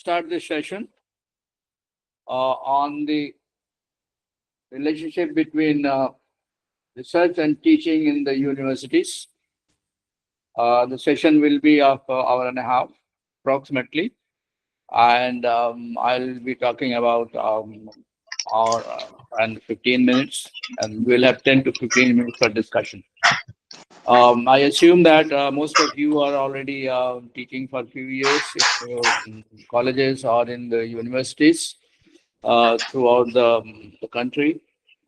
start this session on the relationship between research and teaching in the universities. The session will be of hour and a half, approximately, and I'll be talking about hour and 15 minutes, and we'll have 10 to 15 minutes for discussion. I assume that most of you are already teaching for a few years in your colleges or in the universities throughout the country.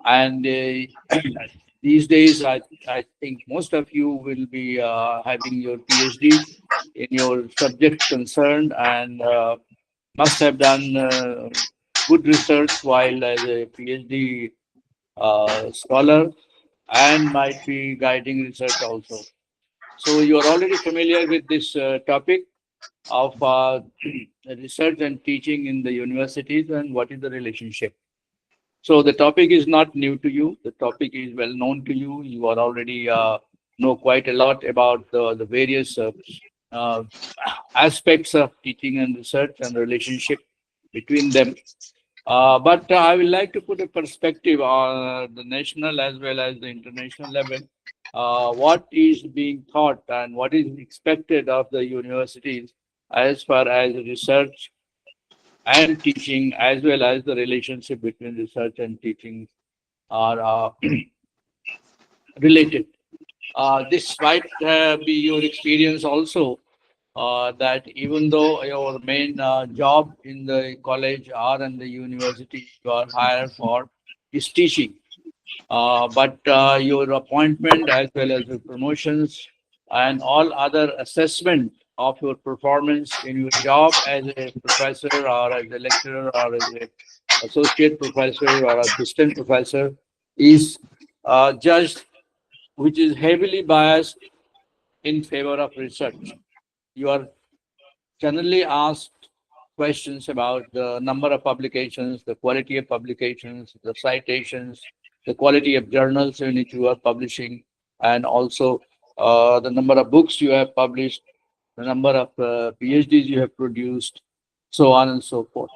And these days, I think most of you will be having your PhD in your subject concerned and must have done good research while as a PhD scholar and might be guiding research also. So you are already familiar with this topic of research and teaching in the universities and what is the relationship. So the topic is not new to you. The topic is well known to you. You are already know quite a lot about the various uh, aspects of teaching and research and relationship between them. But I would like to put a perspective on the national as well as the international level. What is being taught and what is expected of the universities as far as research and teaching, as well as the relationship between research and teaching are related. This might be your experience also, that even though your main job in the college or in the university you are hired for is teaching, but your appointment as well as your promotions and all other assessment of your performance in your job as a professor or as a lecturer or as a associate professor or assistant professor is judged, which is heavily biased in favor of research. You are generally asked questions about the number of publications, the quality of publications, the citations, the quality of journals in which you are publishing, and also the number of books you have published, the number of PhDs you have produced, so on and so forth.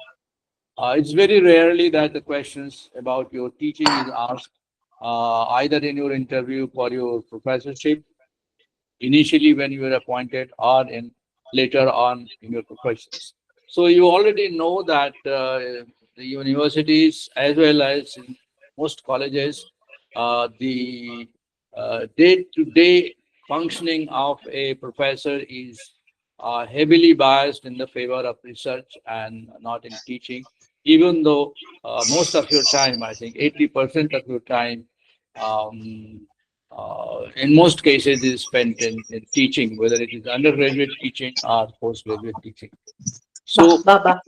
It's very rarely that the questions about your teaching is asked either in your interview for your professorship initially when you were appointed or in later on in your professions. So you already know that the universities as well as in most colleges, the day-to-day functioning of a professor is heavily biased in the favor of research and not in teaching, even though most of your time, I think 80% of your time, um, in most cases is spent in teaching, whether it is undergraduate teaching or postgraduate teaching. So Baba.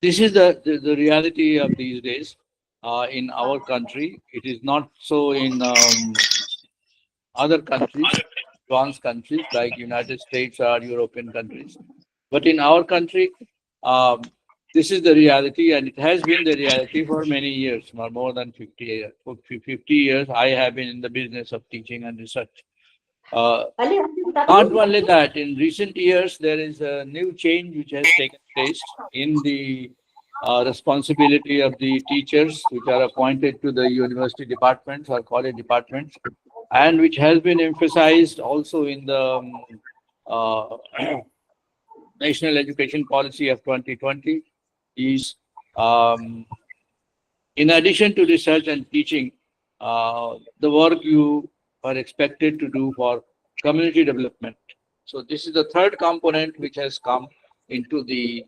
this is the reality of these days in our country. It is not so in other countries, advanced countries like United States or European countries. But in our country, um, this is the reality, and it has been the reality for many years, for more than 50 years. For 50 years, I have been in the business of teaching and research. Uh, Not only that, in recent years, there is a new change which has taken place in the responsibility of the teachers which are appointed to the university departments or college departments, and which has been emphasized also in the uh, National Education Policy of 2020 is um, in addition to research and teaching, the work you are expected to do for community development. So this is the third component which has come into the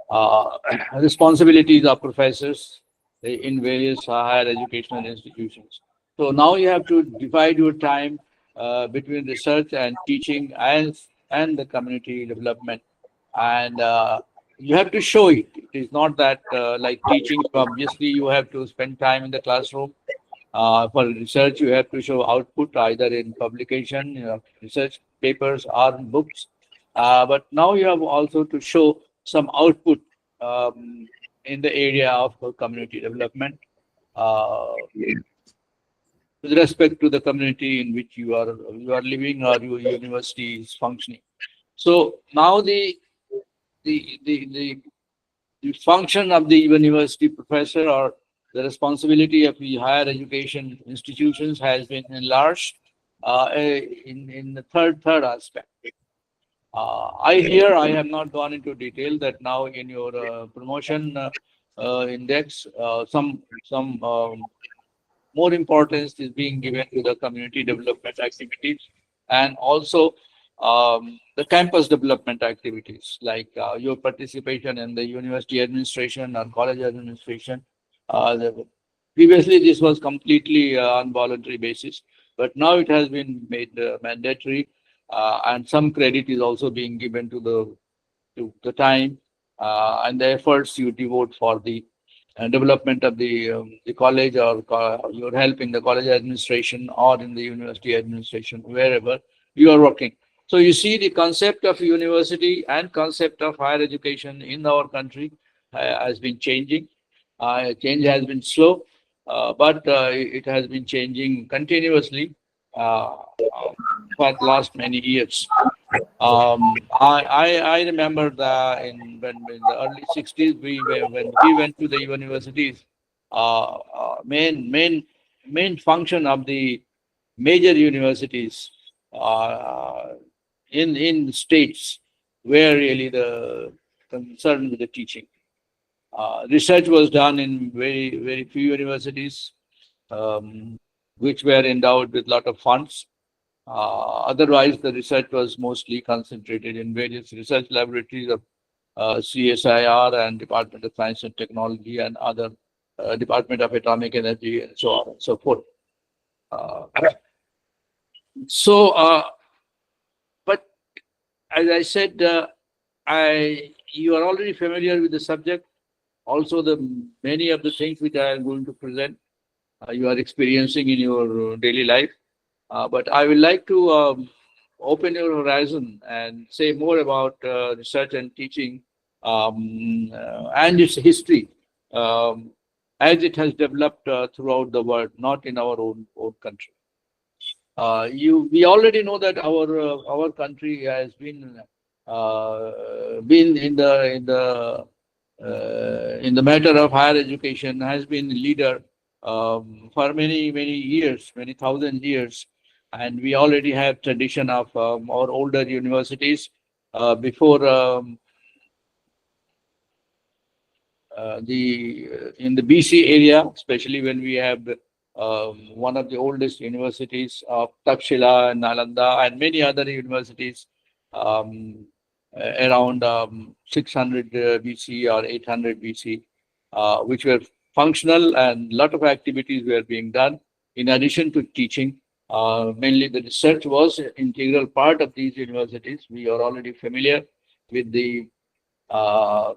uh, responsibilities of professors in various higher educational institutions. So now you have to divide your time between research and teaching and the community development, and you have to show it. It is not that like teaching, obviously you have to spend time in the classroom. For research, you have to show output either in publication, research papers or books. But now you have also to show some output um, in the area of community development uh, with respect to the community in which you are living or your university is functioning. So now the the function of the university professor or the responsibility of the higher education institutions has been enlarged in the third aspect. I have not gone into detail that now in your promotion index, some more importance is being given to the community development activities and also the campus development activities like your participation in the university administration or college administration. Previously, this was completely on voluntary basis, but now it has been made mandatory, and some credit is also being given to the time and the efforts you devote for the development of the college or your help in the college administration or in the university administration, wherever you are working. So you see the concept of university and concept of higher education in our country has been changing. Change has been slow, but it has been changing continuously for the last many years. I remember that in the early 60s, when we went to the universities, main function of the major universities uh, in states were really the concern with the teaching. Research was done in very few universities, um, which were endowed with a lot of funds. Otherwise, the research was mostly concentrated in various research laboratories of CSIR and Department of Science and Technology and other Department of Atomic Energy and so on and so forth. Uh, so, but as I said, I you are already familiar with the subject. Also, the many of the things which I am going to present, you are experiencing in your daily life. But I would like to open your horizon and say more about research and teaching and its history as it has developed throughout the world, not in our own country. We already know that our country has been in the matter of higher education has been leader for many years, many thousand years, and we already have tradition of our older universities before the in the BC area, especially when we have one of the oldest universities of Takshila and Nalanda and many other universities um, around 600 BC or 800 BC, which were functional and a lot of activities were being done in addition to teaching. Mainly the research was an integral part of these universities. We are already familiar with the uh,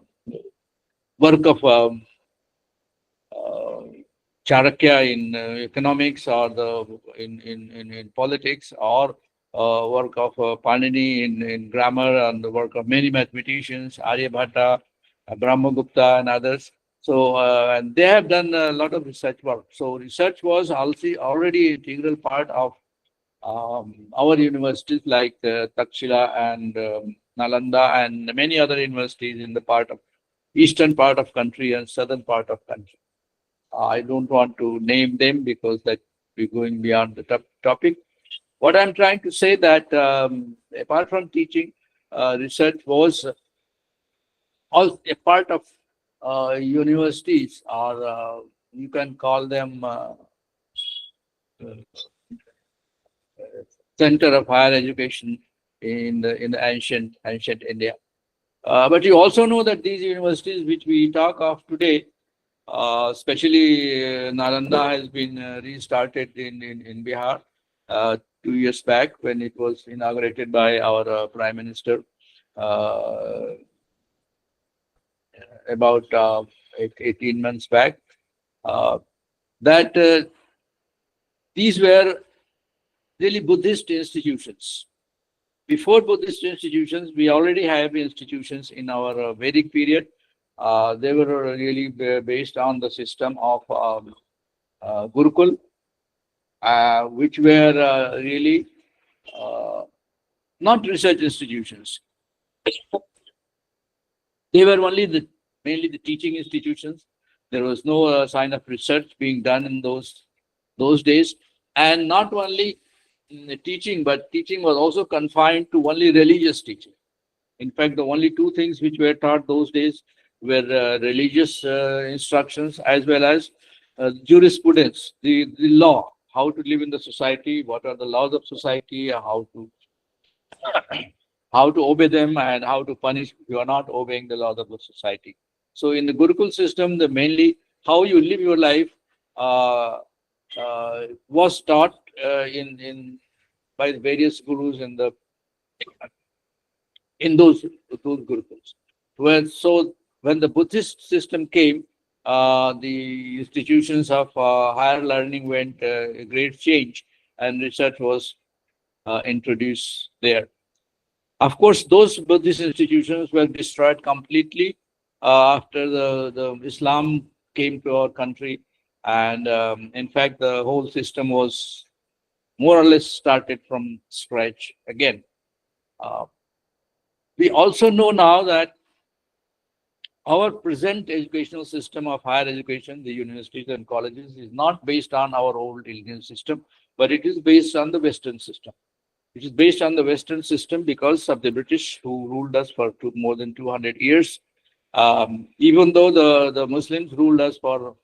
work of uh, Charakya in economics or in politics or work of Panini in grammar and the work of many mathematicians, Aryabhatta, Brahmagupta and others. So, and they have done a lot of research work. So research was also already an integral part of our universities like Takshila and Nalanda and many other universities in the part of eastern part of country and southern part of country. I don't want to name them because that we're going beyond the topic. What I'm trying to say that apart from teaching, research was all a part of universities, or you can call them center of higher education in the ancient India. But you also know that these universities which we talk of today, especially Nalanda has been restarted in Bihar 2 years back when it was inaugurated by our Prime Minister uh, about 18 months back. Uh, that these were really Buddhist institutions. Before Buddhist institutions, we already have institutions in our Vedic period. They were really based on the system of Gurukul, which were really uh, not research institutions. They were mainly the teaching institutions. There was no sign of research being done in those days, and not only teaching, but teaching was also confined to only religious teaching. In fact, the only two things which were taught those days were religious instructions as well as jurisprudence, the law, how to live in the society, what are the laws of society, how to obey them, and how to punish if you are not obeying the laws of the society. So in the Gurukul system, the mainly how you live your life uh, was taught in by the various gurus in those gurukuls. When the Buddhist system came, the institutions of higher learning went a great change, and research was introduced there. Of course, those Buddhist institutions were destroyed completely after the Islam came to our country, and in fact, the whole system was more or less started from scratch again. Uh, we also know now that our present educational system of higher education, the universities and colleges, is not based on our old Indian system, but it is based on the Western system. It is based on the Western system because of the British who ruled us for more than 200 years. Even though the Muslims ruled us for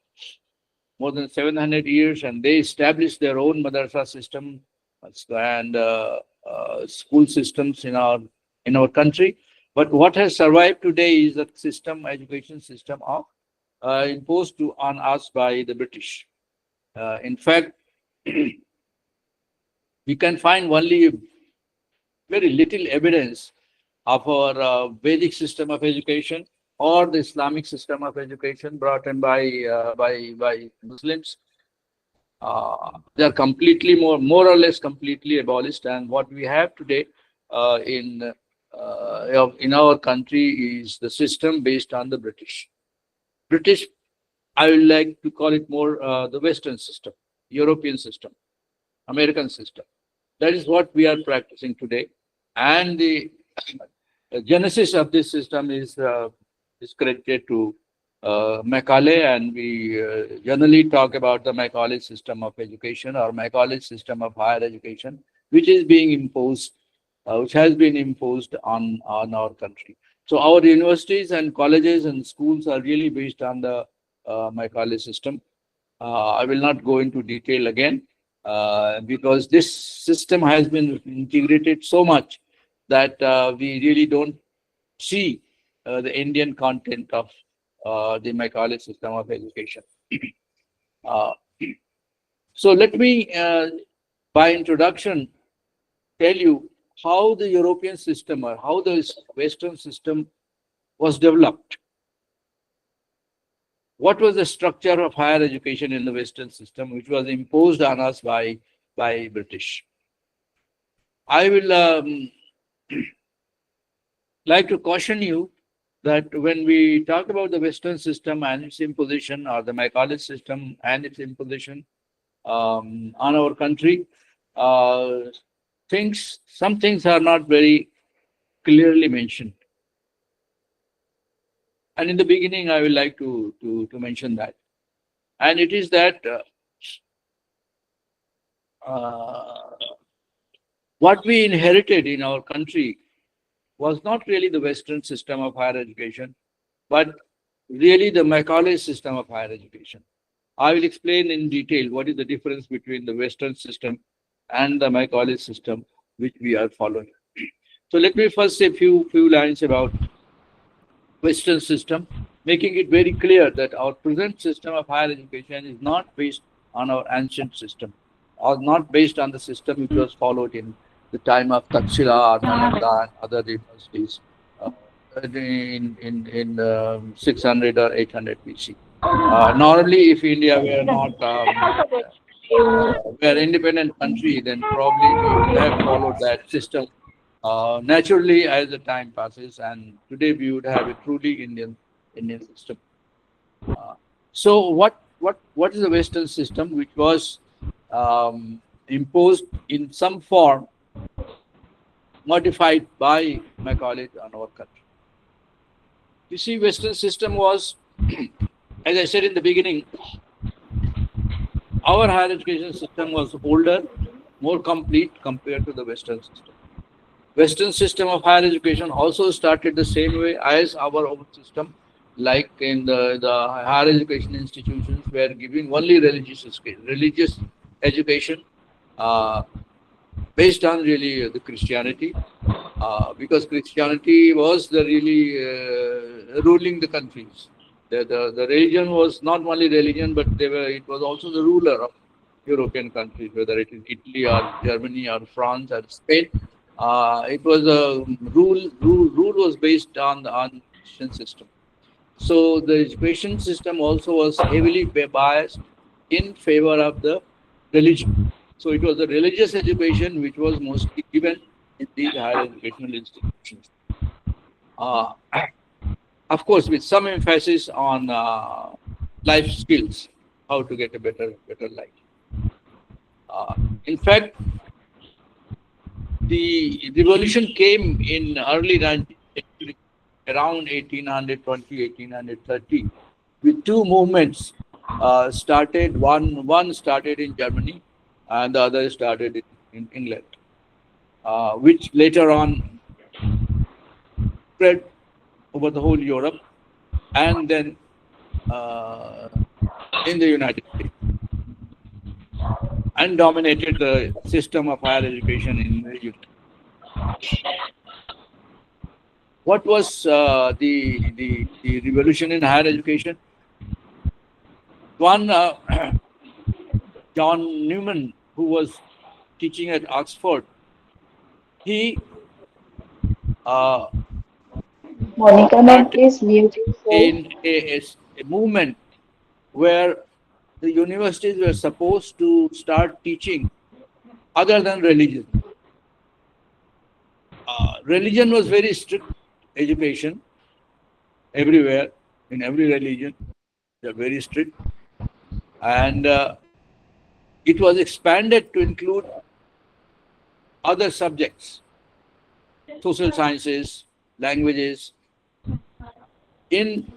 more than 700 years, and they established their own madrasa system and school systems in our country. But what has survived today is the education system of imposed on us by the British. In fact, we can find only very little evidence of our Vedic system of education or the Islamic system of education brought in by Muslims. They are completely more or less completely abolished, and what we have today in our country is the system based on the British. I would like to call it more the Western system, European system, American system. That is what we are practicing today, and the genesis of this system is credited to Macaulay, and we generally talk about the Macaulay system of education or Macaulay system of higher education, which is being imposed, which has been imposed on our country. So our universities and colleges and schools are really based on the Macaulay system. I will not go into detail again because this system has been integrated so much that we really don't see the Indian content of the Macaulay system of education. Uh, so let me, by introduction, tell you how the European system or how the Western system was developed. What was the structure of higher education in the Western system, which was imposed on us by British? I will like to caution you that when we talk about the Western system and its imposition, or the Macaulay system and its imposition on our country, some things are not very clearly mentioned. And in the beginning, I would like to mention that. And it is that what we inherited in our country was not really the Western system of higher education, but really the Macaulay system of higher education. I will explain in detail what is the difference between the Western system and the Macaulay system which we are following. So let me first say a few lines about Western system, making it very clear that our present system of higher education is not based on our ancient system, or not based on the system which was followed in the time of Takshila or Nalanda and other universities in 600 or 800 BC. Normally, if India were not were independent country, then probably we would have followed that system naturally as the time passes, and today we would have a truly Indian system. So what is the Western system, which was imposed in some form, modified by Macaulay on our country? You see, Western system was, as I said in the beginning, our higher education system was older, more complete compared to the Western system. Western system of higher education also started the same way as our own system, like in the higher education institutions were giving only religious education uh, based on really the Christianity, because Christianity was the really ruling the countries. The religion was not only religion, but it was also the ruler of European countries, whether it is Italy or Germany or France or Spain. It was a rule was based on Christian system. So the education system also was heavily biased in favor of the religion. So it was the religious education which was mostly given in these higher educational institutions. Uh, of course, with some emphasis on life skills, how to get a better life. In fact, the revolution came in early 19th century, around 1820, 1830, with two movements started. One started in Germany, and the other started in England, which later on spread over the whole Europe, and then in the United States, and dominated the system of higher education in the UK. What was the revolution in higher education? One, John Newman, who was teaching at Oxford, he Monica, ma'am, started please mute yourself. in a movement where the universities were supposed to start teaching other than religion. Religion was very strict education everywhere, in every religion. They're very strict. And it was expanded to include other subjects, social sciences, languages, in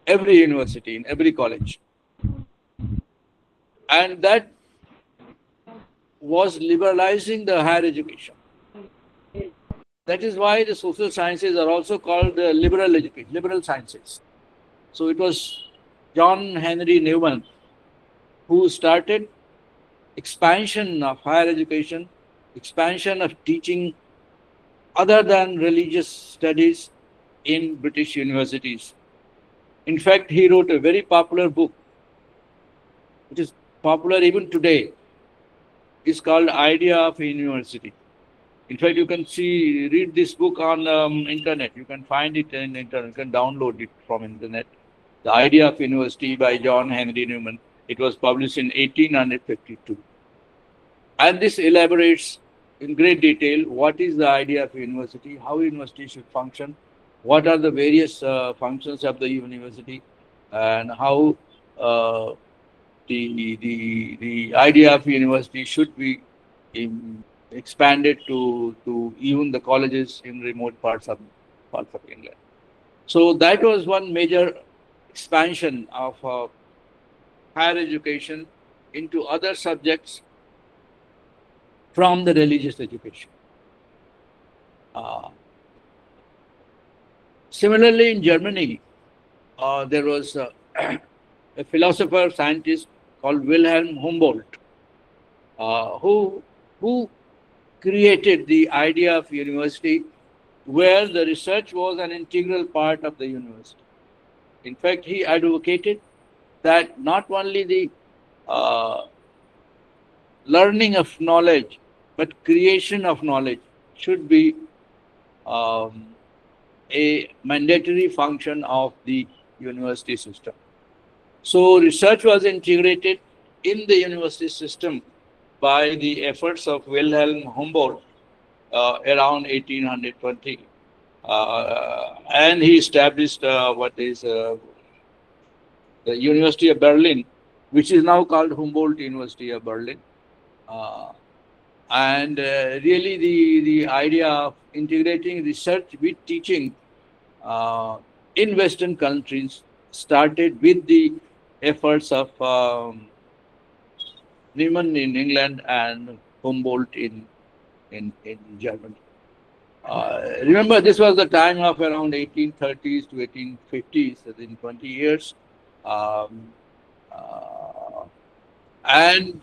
every university, in every college. And that was liberalizing the higher education. That is why the social sciences are also called liberal education, liberal sciences. So it was John Henry Newman who started expansion of higher education, expansion of teaching other than religious studies in British universities. In fact, he wrote a very popular book, which is popular even today. It's called Idea of University. In fact, you can read this book on internet. You can find it in internet. You can download it from internet. The Idea of University by John Henry Newman. It was published in 1852. And this elaborates in great detail what is the idea of university, how university should function, what are the various functions of the university, and how the idea of university should be expanded to even the colleges in remote parts of England. So that was one major expansion of higher education into other subjects from the religious education. Similarly, in Germany, there was a philosopher, scientist called Wilhelm Humboldt, who created the idea of university where the research was an integral part of the university. In fact, he advocated that not only the learning of knowledge, but creation of knowledge should be a mandatory function of the university system. So research was integrated in the university system by the efforts of Wilhelm Humboldt around 1820. And he established what is the University of Berlin, which is now called Humboldt University of Berlin. And really the idea of integrating research with teaching uh, in Western countries started with the efforts of Riemann in England and Humboldt in Germany. Remember, this was the time of around 1830s to 1850s, so in 20 years. Um, uh, and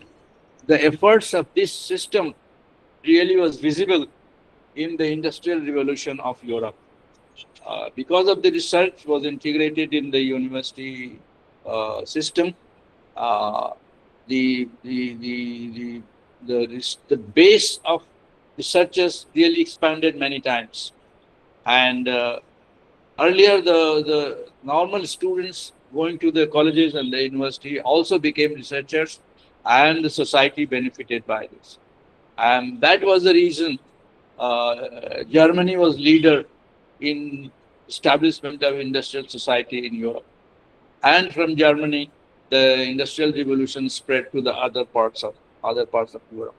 the efforts of this system really was visible in the industrial revolution of Europe. Because of the research was integrated in the university system, uh, the base of researchers really expanded many times. And earlier, the normal students going to the colleges and the university also became researchers, and the society benefited by this. And that was the reason Germany was leader in establishment of industrial society in Europe. And from Germany, the industrial revolution spread to the other parts of Europe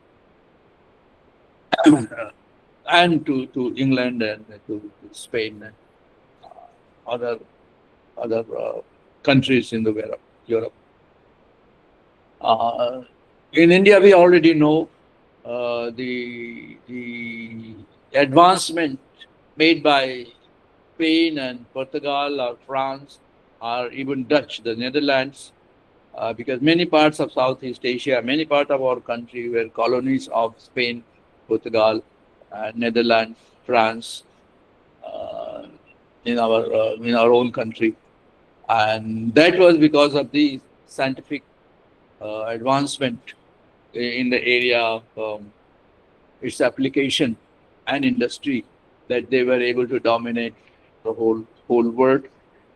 and to England and to Spain and other other countries in the Europe. Uh, in India, we already know the advancement made by Spain and Portugal or France or even Dutch, the Netherlands, because many parts of Southeast Asia, many parts of our country were colonies of Spain, Portugal, Netherlands, France, uh, in our own country, and that was because of the scientific advancement in the area of its application and industry that they were able to dominate the whole world.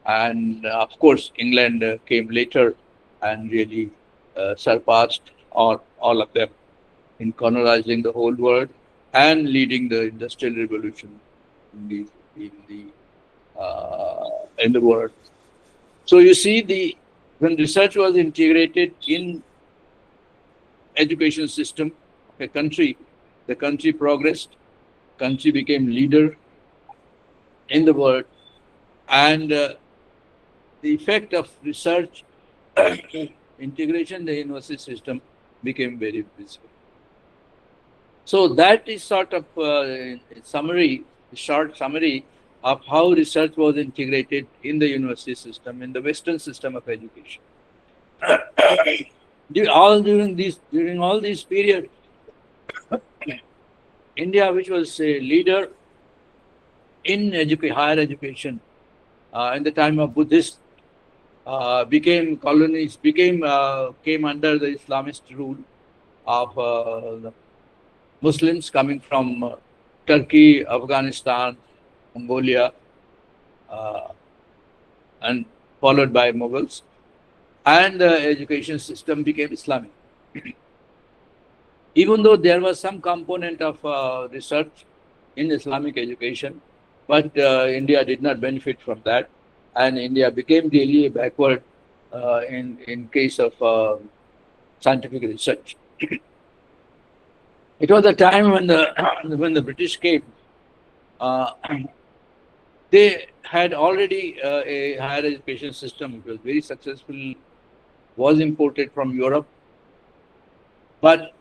And of course, England came later and really surpassed all of them in colonizing the whole world and leading the industrial revolution in the world. So you see, the when research was integrated in education system of a country, the country progressed, country became leader in the world, and the effect of research integration in the university system became very visible. So that is sort of short summary of how research was integrated in the university system, in the Western system of education. During all these period, India, which was a leader in higher education in the time of Buddhists, became colonies, came under the Islamist rule of the Muslims coming from Turkey, Afghanistan, Mongolia, uh, and followed by Mughals, and the education system became Islamic. Even though there was some component of research in Islamic education, but India did not benefit from that, and India became really backward in case of scientific research. It was a time when the when the British came. Uh, they had already a higher education system. It was very successful. Was imported from Europe, but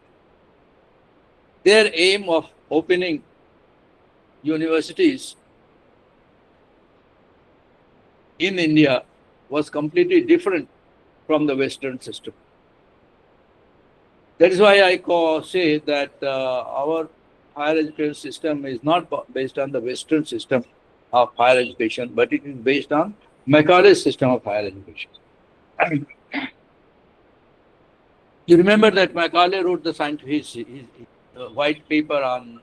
their aim of opening universities in India was completely different from the Western system. That is why I say that our higher education system is not based on the Western system of higher education, but it is based on Macaulay's system of higher education. You remember that Macaulay wrote his white paper on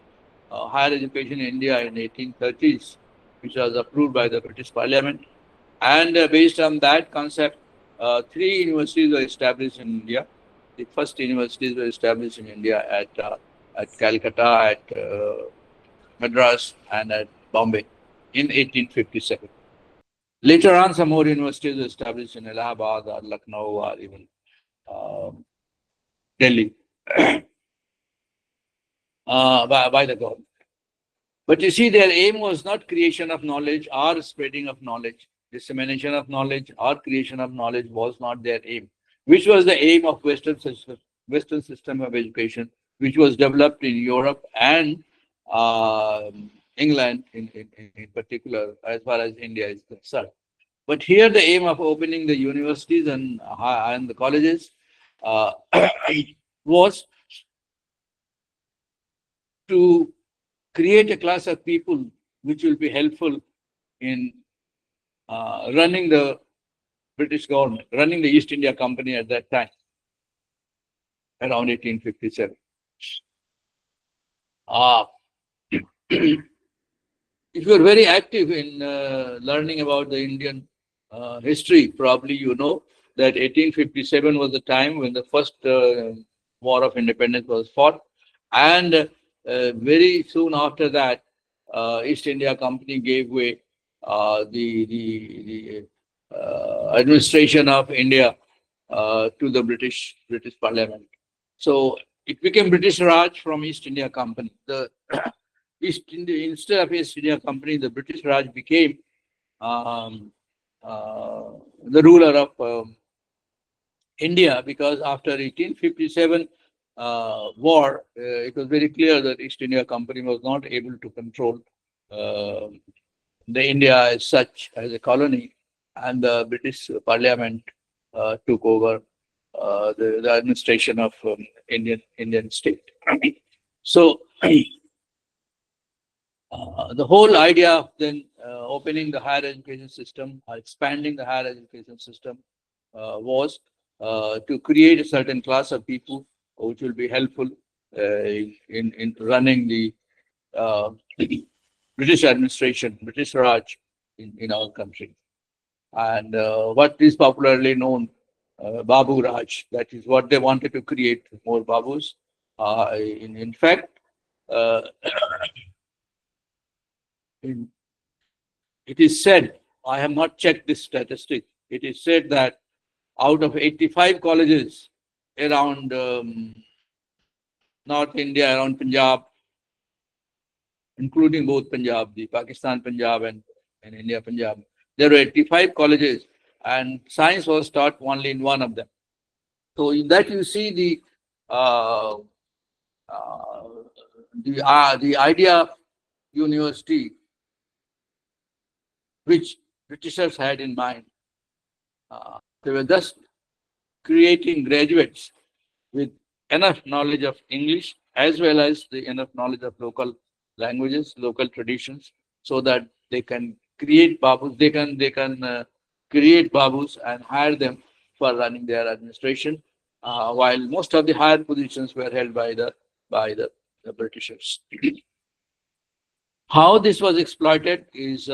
higher education in India in 1830s, which was approved by the British Parliament. And based on that concept, three universities were established in India. The first universities were established in India at Calcutta, at Madras, and at Bombay in 1857. Later on, some more universities were established in Allahabad or Lucknow or even um Delhi by the government. But you see, their aim was not creation of knowledge or spreading of knowledge. Dissemination of knowledge or creation of knowledge was not their aim, which was the aim of Western system of education, which was developed in Europe and England in particular, as far as India is concerned. But here, the aim of opening the universities and the colleges uh, was to create a class of people which will be helpful in running the British government, running the East India Company at that time, around 1857. Uh, if you're very active in learning about the Indian history, probably you know that 1857 was the time when the first war of independence was fought. And very soon after that, East India Company gave way. The administration of India to the British Parliament. So it became British Raj from East India Company. The instead of East India Company, the British Raj became um, uh, the ruler of India, because after 1857 war, it was very clear that East India Company was not able to control uh, the India as such, as a colony, and the British Parliament took over the administration of Indian state. So the whole idea of then opening the higher education system or expanding the higher education system was to create a certain class of people which will be helpful in running the uh, British administration, British Raj in our country. And what is popularly known, Babu Raj, that is what they wanted to create, more Babus. In fact, uh, in it is said, I have not checked this statistic, it is said that out of 85 colleges around North India, around Punjab, including both Punjab, the Pakistan Punjab and India Punjab, there were 85 colleges, and science was taught only in one of them. So in that you see uh, uh, the idea of university which Britishers had in mind. They were just creating graduates with enough knowledge of English as well as the enough knowledge of local languages, local traditions, so that they can create babus. They can create babus and hire them for running their administration, while most of the higher positions were held by the Britishers. How this was exploited is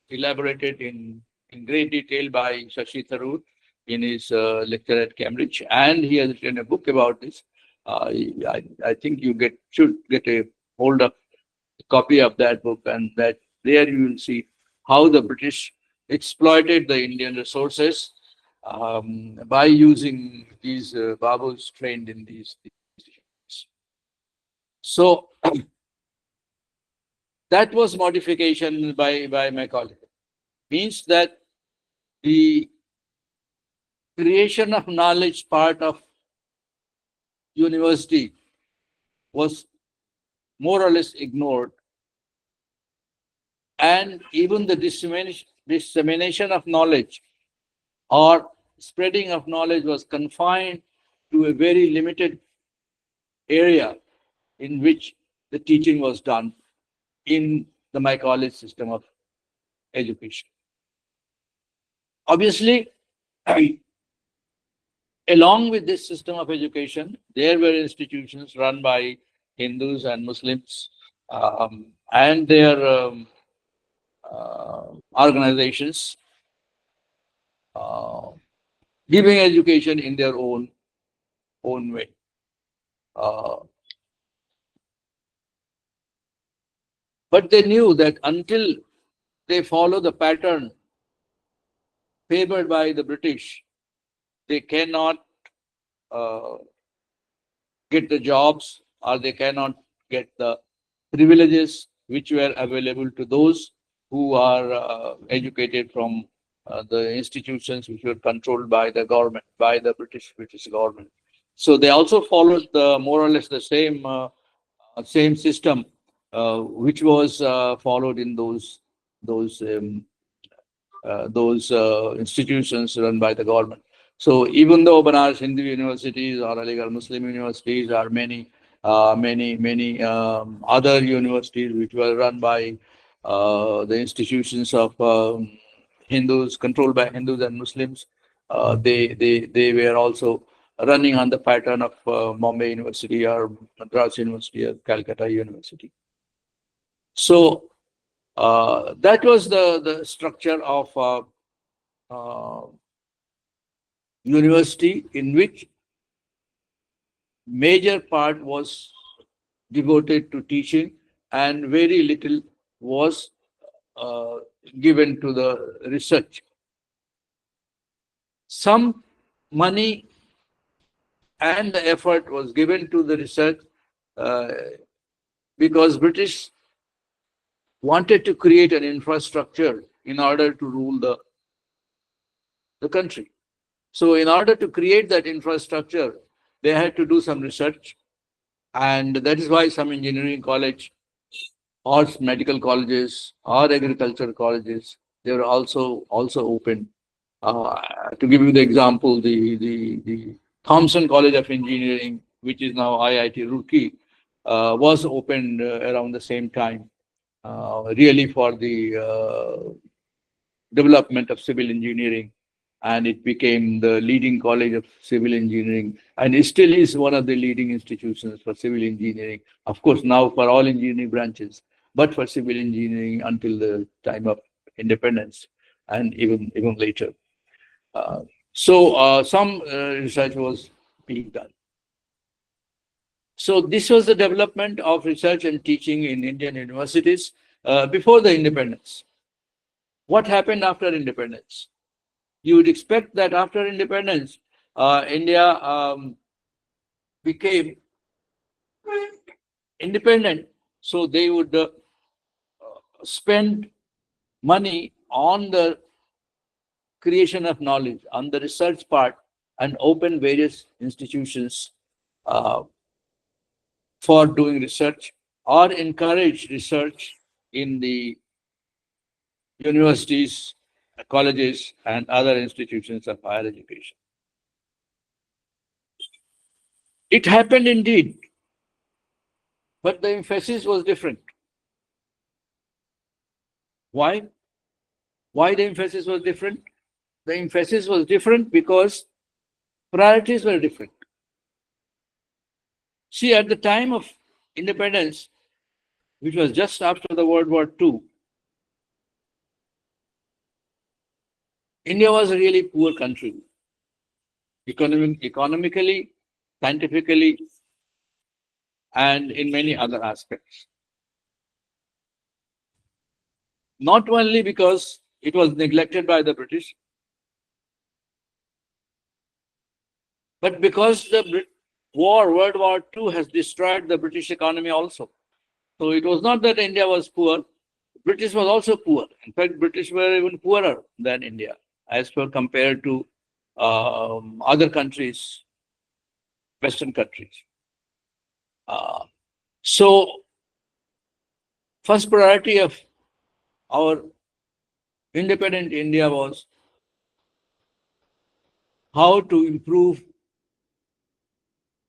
elaborated in great detail by Shashi Tharoor in his lecture at Cambridge, and he has written a book about this. I think you should get a hold of a copy of that book, and that there you will see how the British exploited the Indian resources by using these babus trained in these. So that was modification by Macaulay. Means that the creation of knowledge part of university was more or less ignored, and even the dissemination of knowledge or spreading of knowledge was confined to a very limited area in which the teaching was done in the Macaulay system of education. Obviously, along with this system of education, there were institutions run by Hindus and Muslims and their organizations uh, giving education in their own way. Uh, but they knew that until they follow the pattern favored by the British, they cannot uh, get the jobs, or they cannot get the privileges which were available to those who are educated from the institutions which were controlled by the government, by the British government. So they also followed more or less the same system which was followed in those um, those institutions run by the government. So even though Banaras Hindu universities or Aligarh Muslim universities or many other universities which were run by the institutions of Hindus, controlled by Hindus and Muslims, they were also running on the pattern of Bombay University or Madras University or Calcutta University. So that was the structure of uh, university, in which major part was devoted to teaching and very little was uh, given to the research. Some money and the effort was given to the research uh, because British wanted to create an infrastructure in order to rule the country. So in order to create that infrastructure, they had to do some research, and that is why some engineering college or medical colleges or agricultural colleges, they were also open. To give you the example, the Thompson College of Engineering, which is now IIT Roorkee, was opened around the same time, really for the development of civil engineering, and it became the leading college of civil engineering, and it still is one of the leading institutions for civil engineering. Of course, now for all engineering branches, but for civil engineering until the time of independence and even later. So some research was being done. So this was the development of research and teaching in Indian universities before the independence. What happened after independence? You would expect that after independence, India became independent, so they would spend money on the creation of knowledge, on the research part, and open various institutions uh, for doing research or encourage research in the universities, colleges, and other institutions of higher education. It happened indeed, but the emphasis was different. Why? Why the emphasis was different? The emphasis was different because priorities were different. See, at the time of independence, which was just after the World War II, India was a really poor country, economically, scientifically, and in many other aspects. Not only because it was neglected by the British, but because the World War II has destroyed the British economy also. So it was not that India was poor, British was also poor. In fact, British were even poorer than India as per compared to other countries, Western countries. Uh, so, first priority of our independent India was how to improve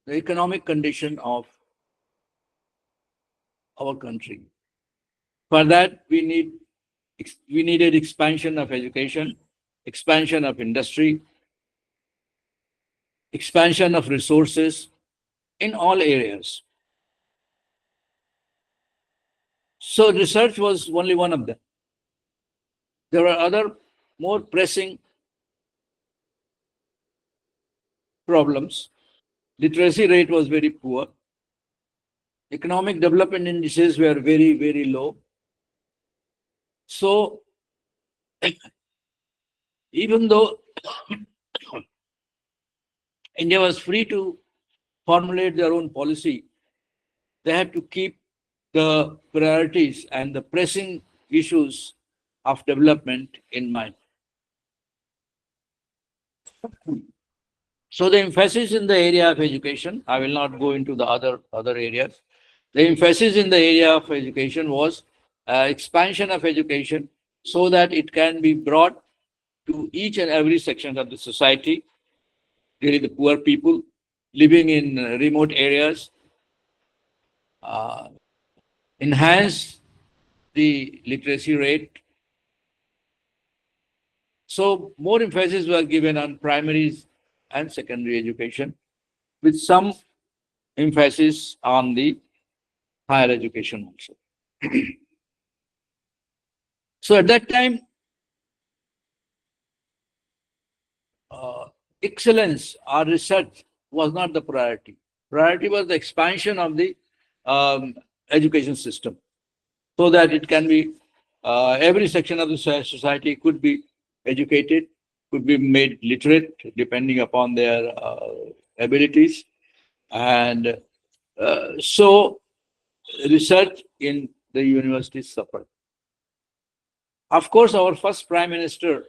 the economic condition of our country. For that, we needed expansion of education, expansion of industry, expansion of resources in all areas. So research was only one of them. There were other more pressing problems. Literacy rate was very poor. Economic development indices were very low. So even though India was free to formulate their own policy, they had to keep the priorities and the pressing issues of development in mind. So the emphasis in the area of education, I will not go into the other areas. The emphasis in the area of education was expansion of education so that it can be brought to each and every section of the society, really the poor people living in remote areas, uh, enhance the literacy rate. So more emphasis was given on primary and secondary education, with some emphasis on the higher education also. So at that time, uh, excellence or research was not the priority. Priority was the expansion of the um, education system so that it can be every section of the society could be educated, could be made literate depending upon their abilities. And so research in the universities suffered. Of course, our first Prime Minister,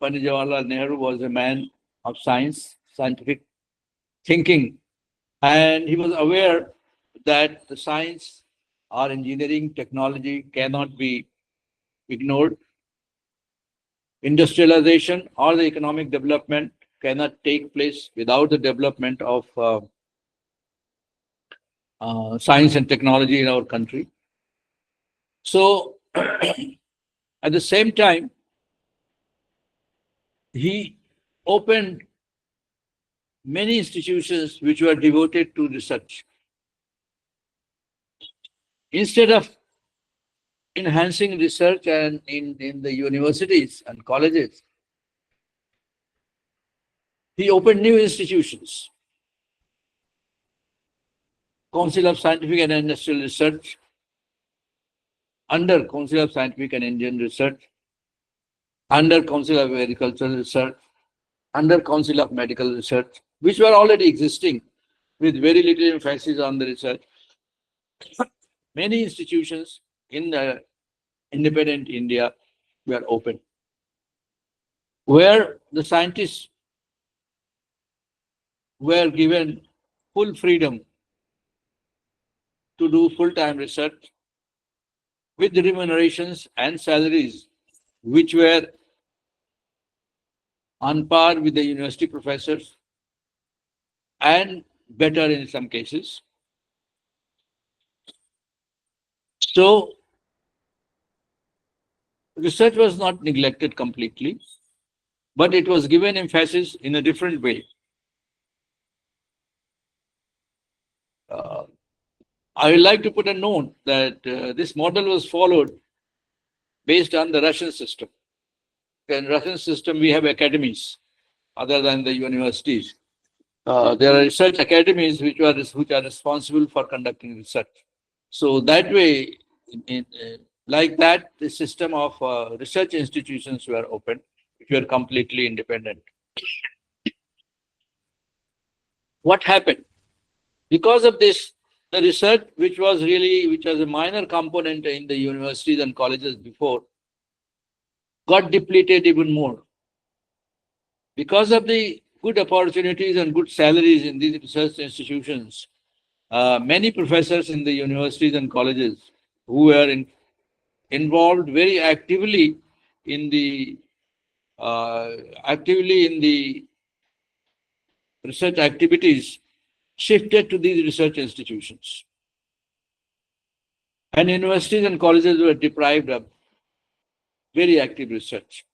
Pandit Jawaharlal Nehru, was a man of science, scientific thinking, and he was aware that the science or engineering technology cannot be ignored. Industrialization or the economic development cannot take place without the development of science and technology in our country. So, at the same time, he opened many institutions which were devoted to research. Instead of enhancing research and in the universities and colleges, he opened new institutions. Council of Scientific and Industrial Research, under Council of Scientific and Indian Research, under Council of Agricultural Research, under Council of Medical Research, which were already existing with very little emphasis on the research. Many institutions in the independent India were open, where the scientists were given full freedom to do full-time research with remunerations and salaries which were on par with the university professors and better in some cases. So research was not neglected completely, but it was given emphasis in a different way. Uh, I would like to put a note that this model was followed based on the Russian system. In Russian system, we have academies other than the universities. There are research academies which are responsible for conducting research. So that way, like that, the system of research institutions were open, which were completely independent. What happened? Because of this, the research, which was a minor component in the universities and colleges before, got depleted even more. Because of the good opportunities and good salaries in these research institutions, many professors in the universities and colleges who were involved very in the actively in the research activities shifted to these research institutions. And universities and colleges were deprived of very active research.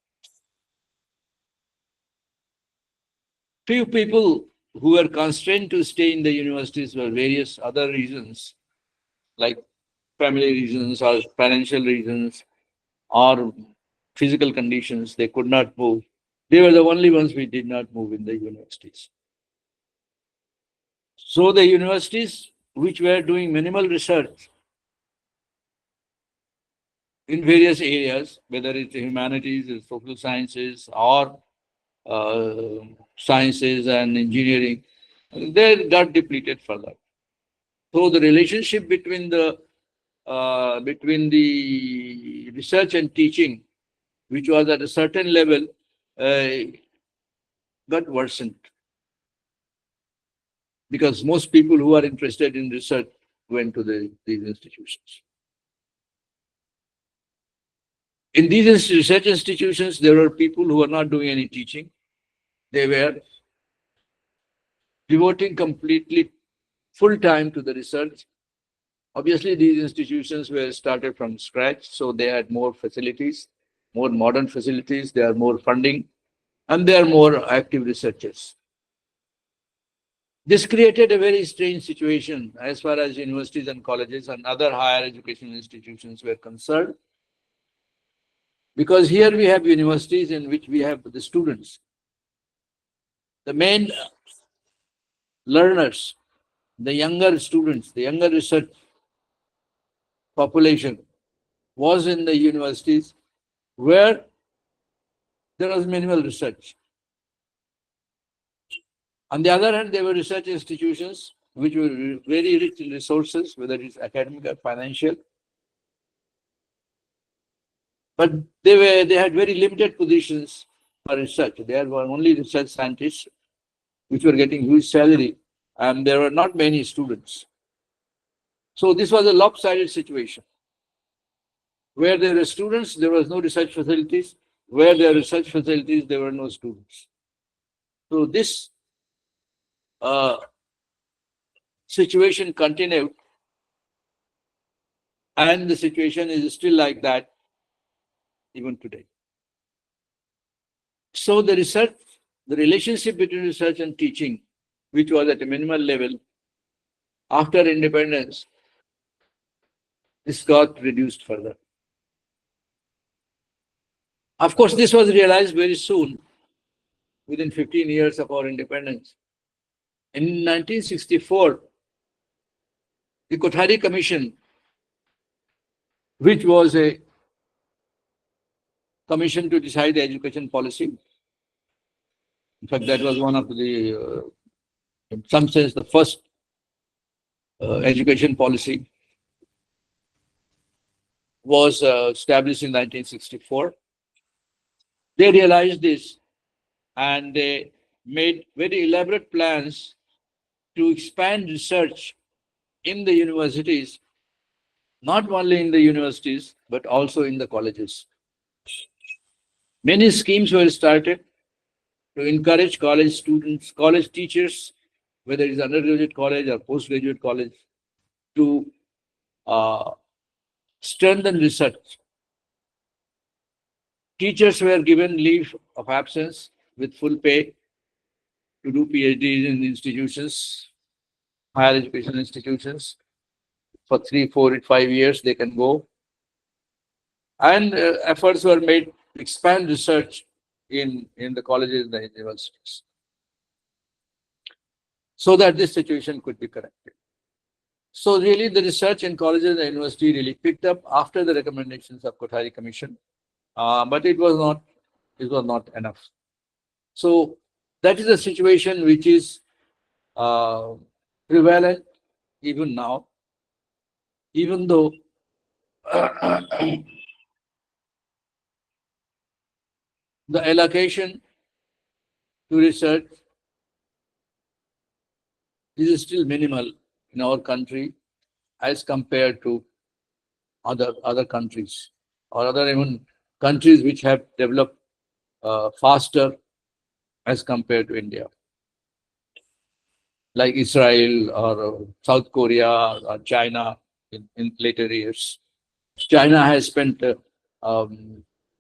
Few people who were constrained to stay in the universities for various other reasons, like family reasons or financial reasons or physical conditions, they could not move. They were the only ones who did not move in the universities. So the universities which were doing minimal research in various areas, whether it's humanities, it's social sciences, or sciences and engineering, they got depleted further. So the relationship between the between the research and teaching, which was at a certain level, got worsened because most people who are interested in research went to these institutions. In these research institutions, there were people who were not doing any teaching. They were devoting completely full time to the research. Obviously, these institutions were started from scratch, so they had more facilities, more modern facilities, they are more funding, and they are more active researchers. This created a very strange situation as far as universities and colleges and other higher education institutions were concerned, because here we have universities in which we have the students. The main learners, the younger students, the younger research population was in the universities where there was minimal research. On the other hand, there were research institutions which were very rich in resources, whether it's academic or financial, but they had very limited positions for research. There were only research scientists which were getting huge salary, and there were not many students. So this was a lopsided situation. Where there were students, there was no research facilities. Where there were research facilities, there were no students. So this situation continued, and the situation is still like that even today. So the research, the relationship between research and teaching, which was at a minimal level, after independence, this got reduced further. Of course, this was realized very soon, within 15 years of our independence. In 1964, the Kothari Commission, which was a commission to decide the education policy. In fact, that was one of the, in some sense, the first education policy was established in 1964. They realized this and they made very elaborate plans to expand research in the universities, not only in the universities, but also in the colleges. Many schemes were started to encourage college students, college teachers, whether it's undergraduate college or postgraduate college, to strengthen research. Teachers were given leave of absence with full pay to do PhDs in institutions, higher education institutions. For 3, 4, 5 years, they can go. And efforts were made to expand research in the colleges and the universities, so that this situation could be corrected. So really the research in colleges and university really picked up after the recommendations of Kothari Commission, but it was not enough. So that is a situation which is prevalent even now, even though the allocation to research is still minimal in our country as compared to other countries or other even countries which have developed faster as compared to India, like Israel or South Korea or China in later years. China has spent a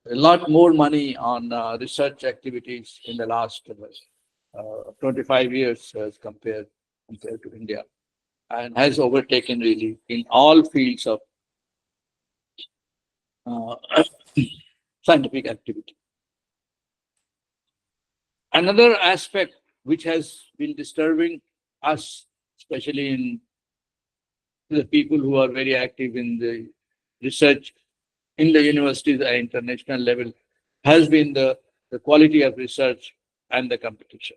lot more money on research activities in the last 25 years as compared to India, and has overtaken really in all fields of uh, scientific activity. Another aspect which has been disturbing us, especially in the people who are very active in the research in the universities at international level, has been the quality of research and the competition.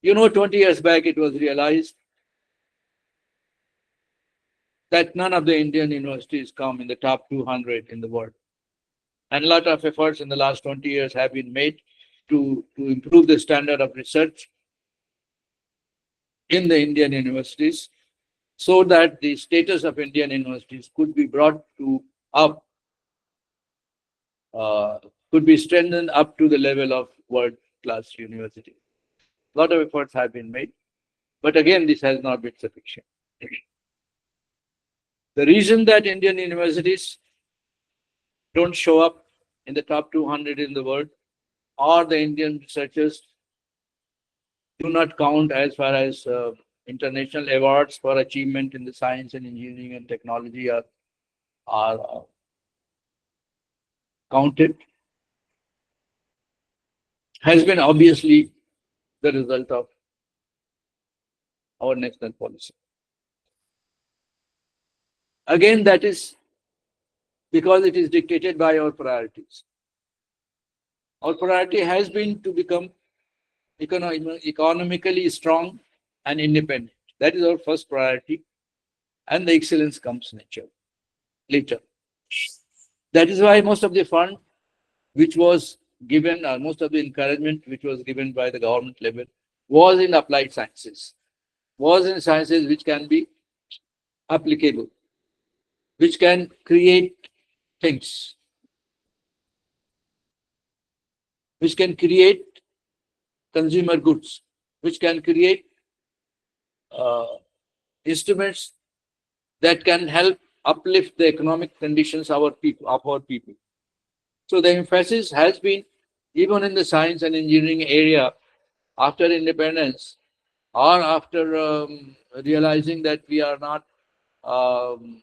20 years back, it was realized that none of the Indian universities come in the top 200 in the world. And a lot of efforts in the last 20 years have been made to improve the standard of research in the Indian universities so that the status of Indian universities could be brought to up, uh, could be strengthened up to the level of world-class university. A lot of efforts have been made, but again, this has not been sufficient. The reason that Indian universities don't show up in the top 200 in the world, or the Indian researchers do not count as far as international awards for achievement in the science and engineering and technology are counted, has been obviously the result of our national policy. Again, that is because it is dictated by our priorities. Our priority has been to become economically strong and independent. That is our first priority, and the excellence comes later. That is why most of the fund which was given, or most of the encouragement which was given by the government level, was in applied sciences, was in sciences which can be applicable, which can create things, which can create consumer goods, which can create uh, instruments that can help uplift the economic conditions of our people. So the emphasis has been, even in the science and engineering area, after independence, or after realizing that we are not um,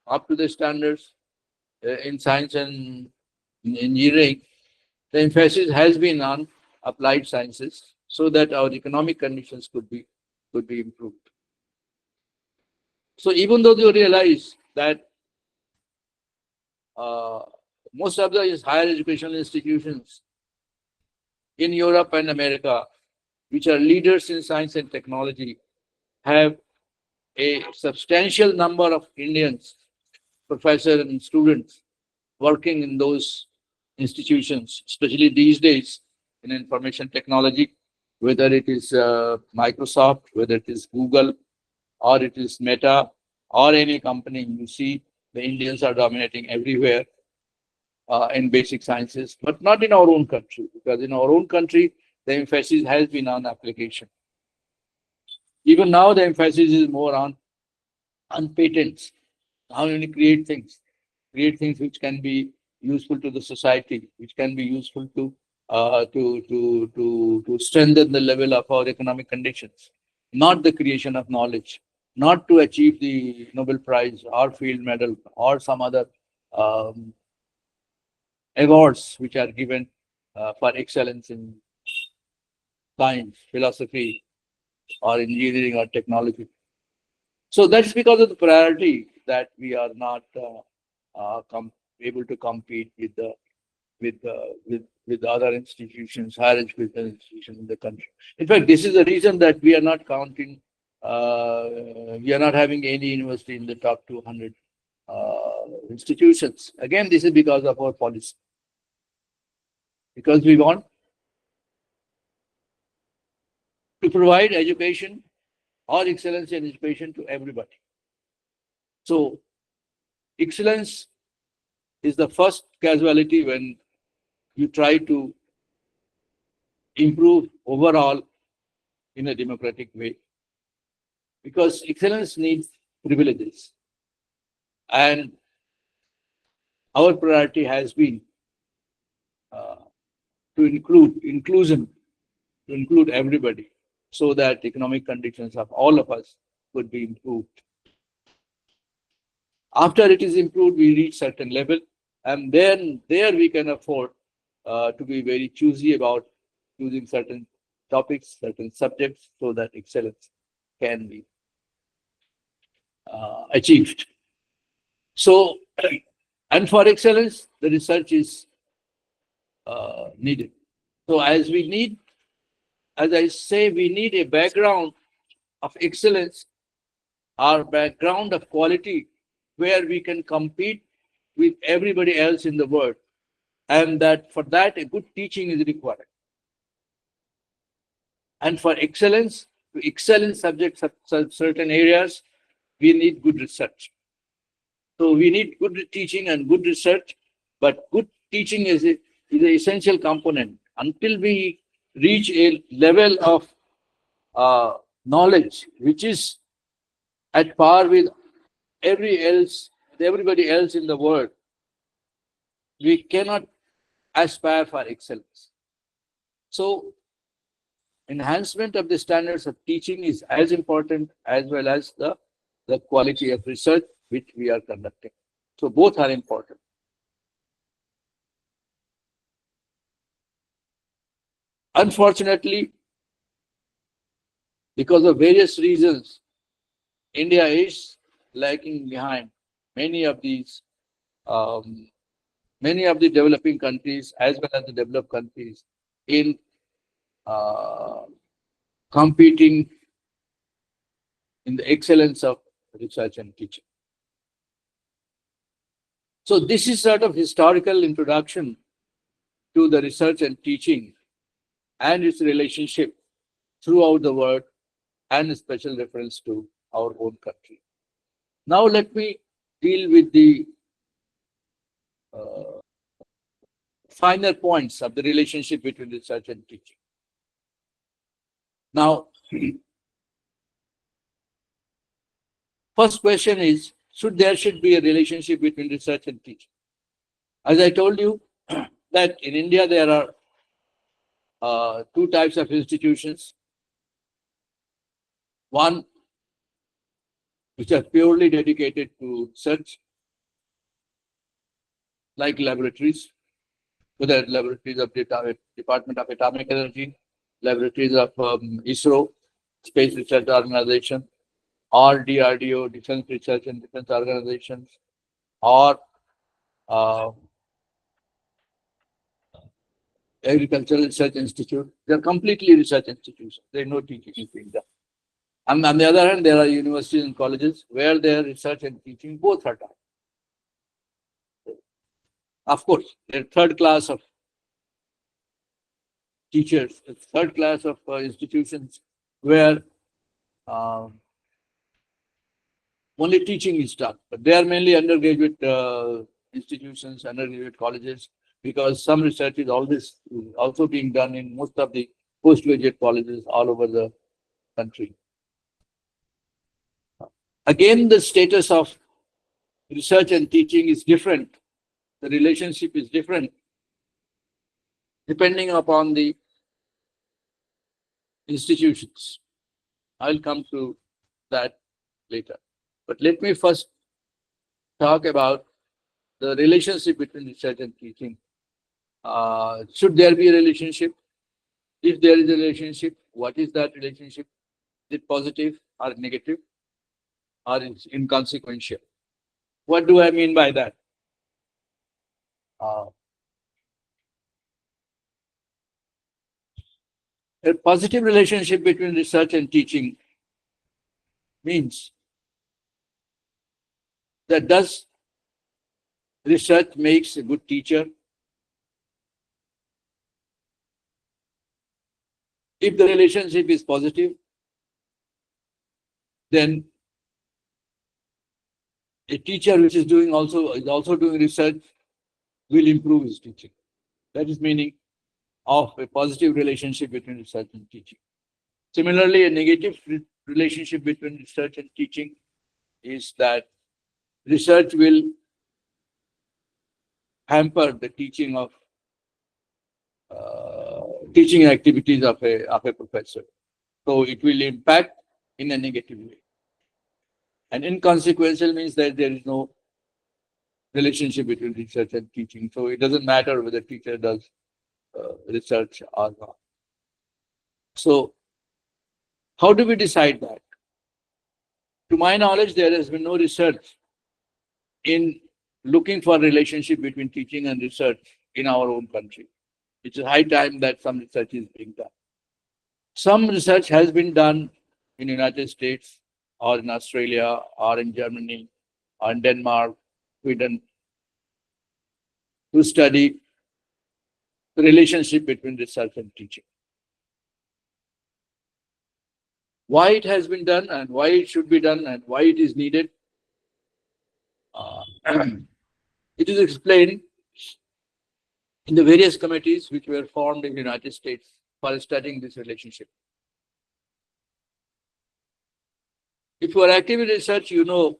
up to the standards in science and in engineering, the emphasis has been on applied sciences so that our economic conditions could be improved. So even though you realize that uh, most of the higher educational institutions in Europe and America, which are leaders in science and technology, have a substantial number of Indians, professors and students working in those institutions, especially these days in information technology, whether it is Microsoft, whether it is Google, or it is Meta, or any company you see, the Indians are dominating everywhere in basic sciences, but not in our own country, because in our own country, the emphasis has been on application. Even now, the emphasis is more on patents, how you create things which can be useful to the society, which can be useful to strengthen the level of our economic conditions, not the creation of knowledge, not to achieve the Nobel Prize or field medal or some other um, awards which are given for excellence in science, philosophy, or engineering or technology. So that's because of the priority that we are not able to compete with other institutions, higher education institutions in the country. In fact, this is the reason that we are not counting. We are not having any university in the top 200 institutions. Again, this is because of our policy. Because we want to provide education or excellence in education to everybody. So, excellence is the first casualty when you try to improve overall in a democratic way, because excellence needs privileges, and our priority has been uh, to include everybody, so that economic conditions of all of us could be improved. After it is improved, we reach certain level, and then there we can afford to be very choosy about choosing certain topics, certain subjects, so that excellence can be achieved. So, and for excellence, the research is needed. So, as I say, we need a background of excellence our background of quality where we can compete with everybody else in the world. And that for that, a good teaching is required. And for excellence, to excel in subjects of certain areas, we need good research. So we need good teaching and good research, but good teaching is an essential component. Until we reach a level of knowledge which is at par with everybody else in the world, we cannot aspire for excellence. So enhancement of the standards of teaching is as important as well as the quality of research which we are conducting. So both are important. Unfortunately, because of various reasons, India is lagging behind many of these, many of the developing countries as well as the developed countries in uh, competing in the excellence of research and teaching. So this is sort of historical introduction to the research and teaching and its relationship throughout the world and a special reference to our own country. Now let me deal with the uh, finer points of the relationship between research and teaching. Now, first question is, should be a relationship between research and teaching? As I told you, that in India there are two types of institutions. One, which are purely dedicated to research, like laboratories, whether laboratories of Department of Atomic Energy, laboratories of ISRO, Space Research Organization, or DRDO, Defense Research and Defense Organizations, or uh, Agricultural Research Institute. They are completely research institutions. There is no teaching is being done. And on the other hand, there are universities and colleges where their research and teaching both are done. Of course, there are third class of teachers, a third class of institutions where um, only teaching is done. But they are mainly undergraduate institutions, undergraduate colleges, because some research is always also being done in most of the postgraduate colleges all over the country. Again, the status of research and teaching is different. The relationship is different depending upon the institutions. I'll come to that later. But let me first talk about the relationship between research and teaching. Should there be a relationship? If there is a relationship, what is that relationship? Is it positive or negative or inconsequential? What do I mean by that? Uh, a positive relationship between research and teaching means that does research makes a good teacher? If the relationship is positive, then a teacher which is also doing research will improve his teaching. That is meaning of a positive relationship between research and teaching. Similarly, a negative relationship between research and teaching is that research will hamper the teaching of teaching activities of a professor. So it will impact in a negative way. And inconsequential means that there is no relationship between research and teaching. So it doesn't matter whether teacher does research or not. So how do we decide that? To my knowledge, there has been no research in looking for relationship between teaching and research in our own country. It's a high time that some research is being done. Some research has been done in the United States or in Australia, or in Germany, or in Denmark, Sweden, to study the relationship between research and teaching. Why it has been done and why it should be done and why it is needed, uh, it is explained in the various committees which were formed in the United States for studying this relationship. If you are active in research, you know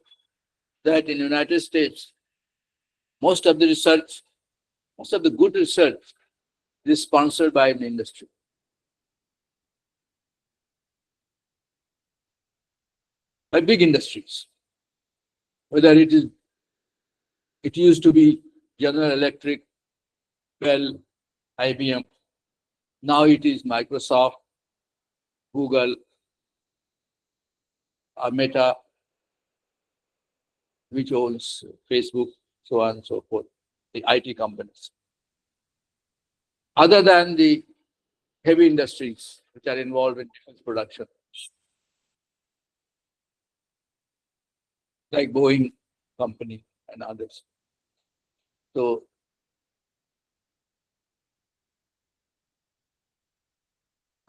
that in the United States, most of the research, most of the good research is sponsored by an industry. By big industries. Whether it used to be General Electric, Bell, IBM. Now it is Microsoft, Google, Meta, which owns Facebook, so on and so forth, the IT companies. Other than the heavy industries which are involved in defense production, like Boeing company and others. So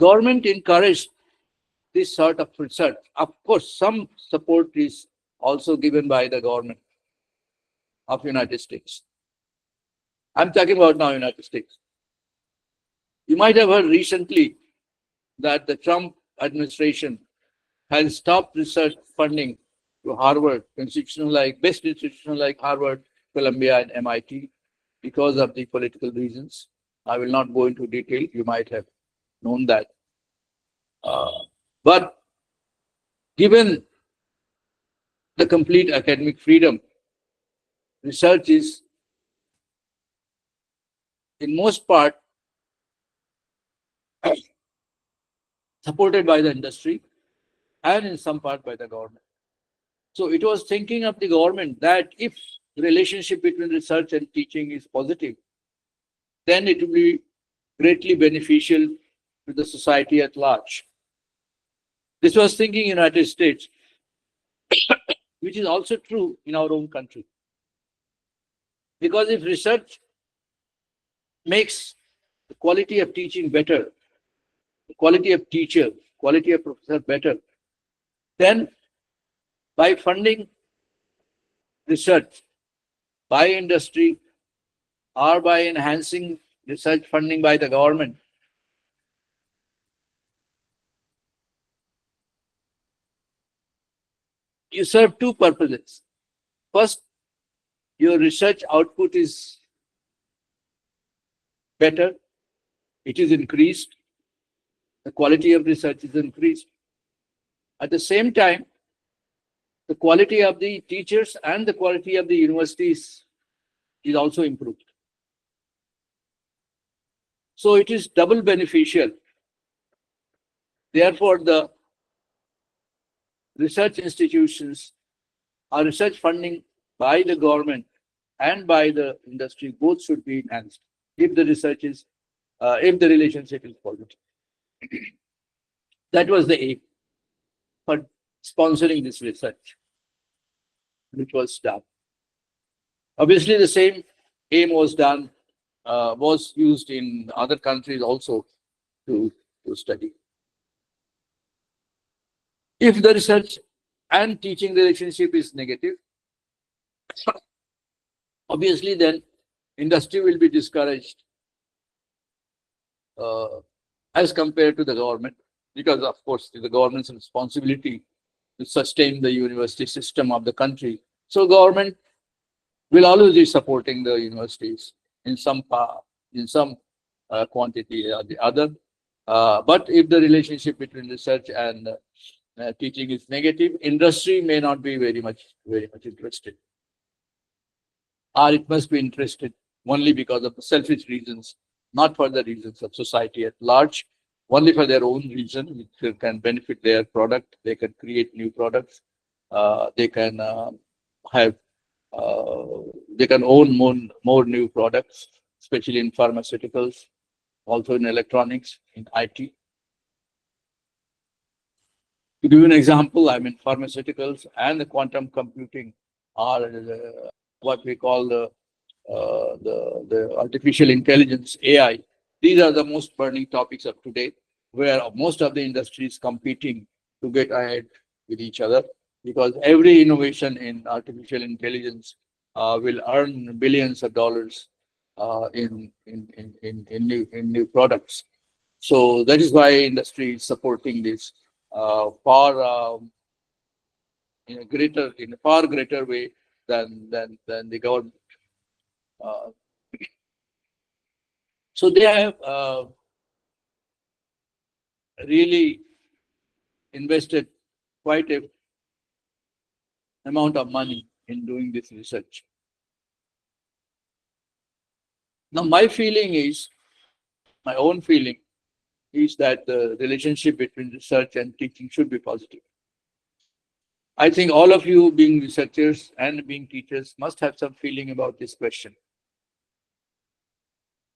government encouraged this sort of research. Of course, some support is also given by the government of United States. I'm talking about now United States. You might have heard recently that the Trump administration has stopped research funding to Harvard, best institutions like Harvard, Columbia, and MIT because of the political reasons. I will not go into detail. You might have known that. But given the complete academic freedom, research is in most part supported by the industry and in some part by the government. So it was thinking of the government that if the relationship between research and teaching is positive, then it will be greatly beneficial to the society at large. This was thinking United States, which is also true in our own country. Because if research makes the quality of teaching better, the quality of teacher, quality of professor better, then by funding research by industry or by enhancing research funding by the government, you serve two purposes. First, your research output is better, it is increased, the quality of research is increased. At the same time, the quality of the teachers and the quality of the universities is also improved. So it is double beneficial. Therefore, the research institutions or research funding by the government and by the industry both should be enhanced if the research is, if the relationship is positive. That was the aim for sponsoring this research, which was done. Obviously, the same aim was used in other countries also to study. If the research and teaching relationship is negative, obviously then industry will be discouraged as compared to the government, because of course the government's responsibility to sustain the university system of the country. So government will always be supporting the universities in some quantity or the other. But if the relationship between research and teaching is negative, industry may not be very much interested, or it must be interested only because of the selfish reasons, not for the reasons of society at large, only for their own reason, which can benefit their product. They can create new products. They can have, they can own more new products, especially in pharmaceuticals, also in electronics, in IT. To give you an example, I mean, pharmaceuticals and the quantum computing are what we call the artificial intelligence, AI. These are the most burning topics of today, where most of the industry is competing to get ahead with each other, because every innovation in artificial intelligence will earn billions of dollars in new products. So that is why industry is supporting this far in a far greater way than the government. Uh, so they have really invested quite a amount of money in doing this research. Now, my own feeling is that the relationship between research and teaching should be positive. I think all of you, being researchers and being teachers, must have some feeling about this question.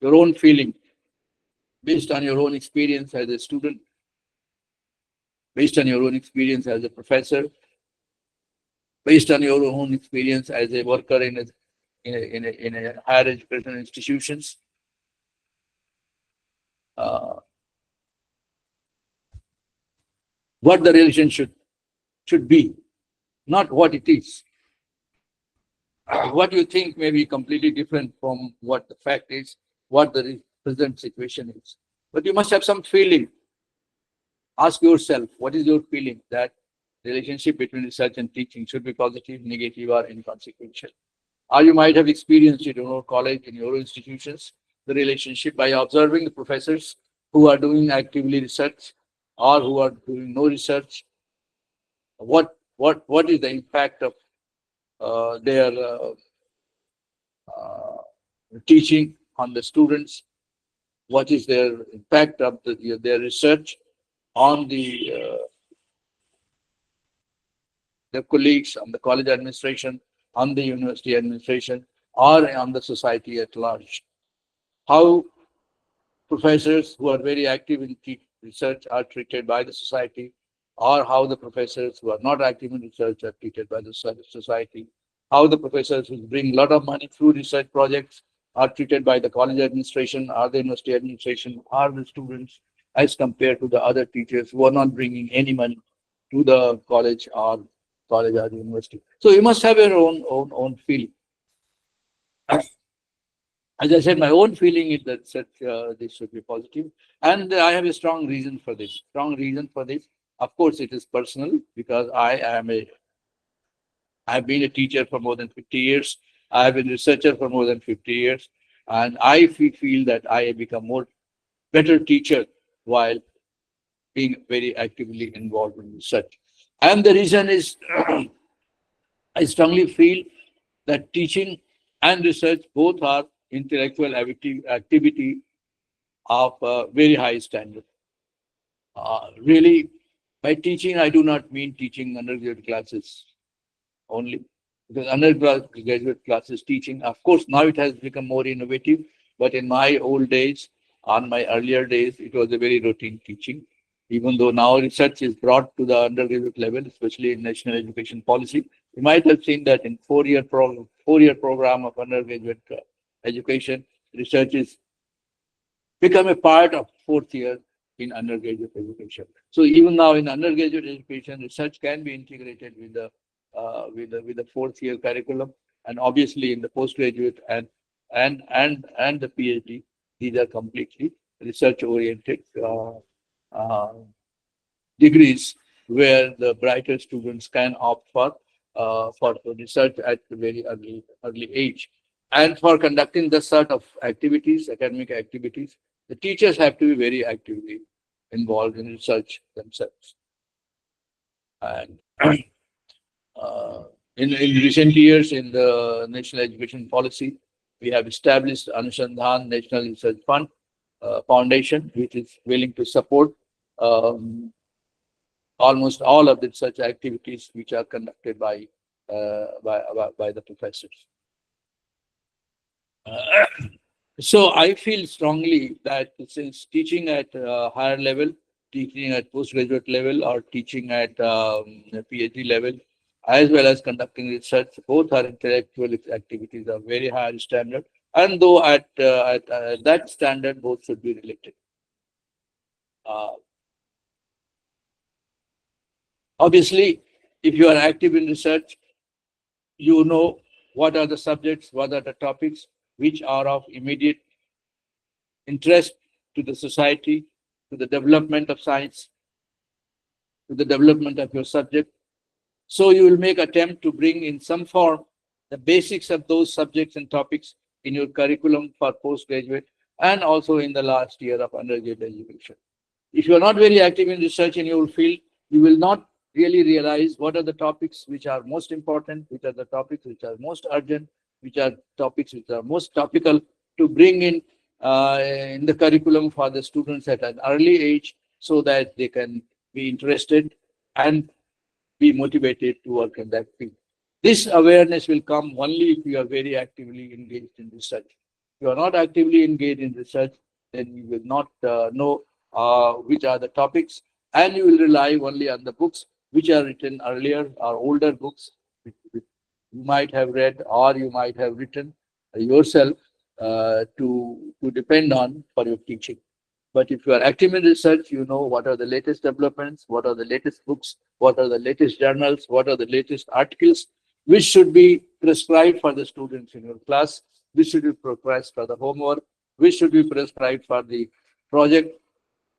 Your own feeling, based on your own experience as a student, based on your own experience as a professor, based on your own experience as a worker in a higher education institutions. Uh, what the relationship should be, not what it is. What you think may be completely different from what the fact is, what the present situation is. But you must have some feeling. Ask yourself, what is your feeling that relationship between research and teaching should be positive, negative, or inconsequential? Or you might have experienced it in your college, in your institutions, the relationship by observing the professors who are doing actively research or who are doing no research. What is the impact of their uh, teaching on the students? What is their impact of their research on their colleagues, on the college administration, on the university administration, or on the society at large? How professors who are very active in research are treated by the society, or how the professors who are not active in research are treated by the society, how the professors who bring a lot of money through research projects are treated by the college administration, or the university administration, or the students, as compared to the other teachers who are not bringing any money to the college or the university. So you must have your own feeling. As I said, my own feeling is that this should be positive, and I have a strong reason for this. Strong reason for this. Of course, it is personal because I've been a teacher for more than 50 years. I've been a researcher for more than 50 years, and I feel that I have become more better teacher while being very actively involved in research. And the reason is, I strongly feel that teaching and research both are intellectual activity of very high standard. Really, by teaching, I do not mean teaching undergraduate classes only, because undergraduate classes teaching, of course, now it has become more innovative, but in my old days, on my earlier days, it was a very routine teaching. Even though now research is brought to the undergraduate level, especially in national education policy, you might have seen that in four-year program of undergraduate education, research is become a part of fourth year in undergraduate education. So even now in undergraduate education, research can be integrated with the fourth year curriculum, and obviously in the postgraduate and the PhD, these are completely research oriented uh, degrees where the brighter students can opt for research at a very early age. And for conducting the sort of activities, academic activities, the teachers have to be very actively involved in research themselves. And uh, in recent years, in the national education policy, we have established Anusandhan National Research Fund Foundation, which is willing to support um, almost all of the such activities which are conducted by the professors. So I feel strongly that since teaching at a higher level teaching at postgraduate level or teaching at PhD level, as well as conducting research. Both are intellectual activities of very high standard, and though at that standard, both should be related. Uh, Obviously, if you are active in research, you know what are the subjects, what are the topics which are of immediate interest to the society, to the development of science, to the development of your subject. So you will make attempt to bring in some form the basics of those subjects and topics in your curriculum for postgraduate and also in the last year of undergraduate education. If you are not very active in research in your field, you will not really realize what are the topics which are most important, which are the topics which are most urgent, which are topics which are most topical to bring in the curriculum for the students at an early age so that they can be interested and be motivated to work in that field. This awareness will come only if you are very actively engaged in research. If you are not actively engaged in research, then you will not know which are the topics, and you will rely only on the books which are written earlier or older books which you might have read or you might have written yourself to depend on for your teaching. But if you are active in research, you know what are the latest developments, what are the latest books, what are the latest journals, what are the latest articles, which should be prescribed for the students in your class, which should be prescribed for the homework, which should be prescribed for the project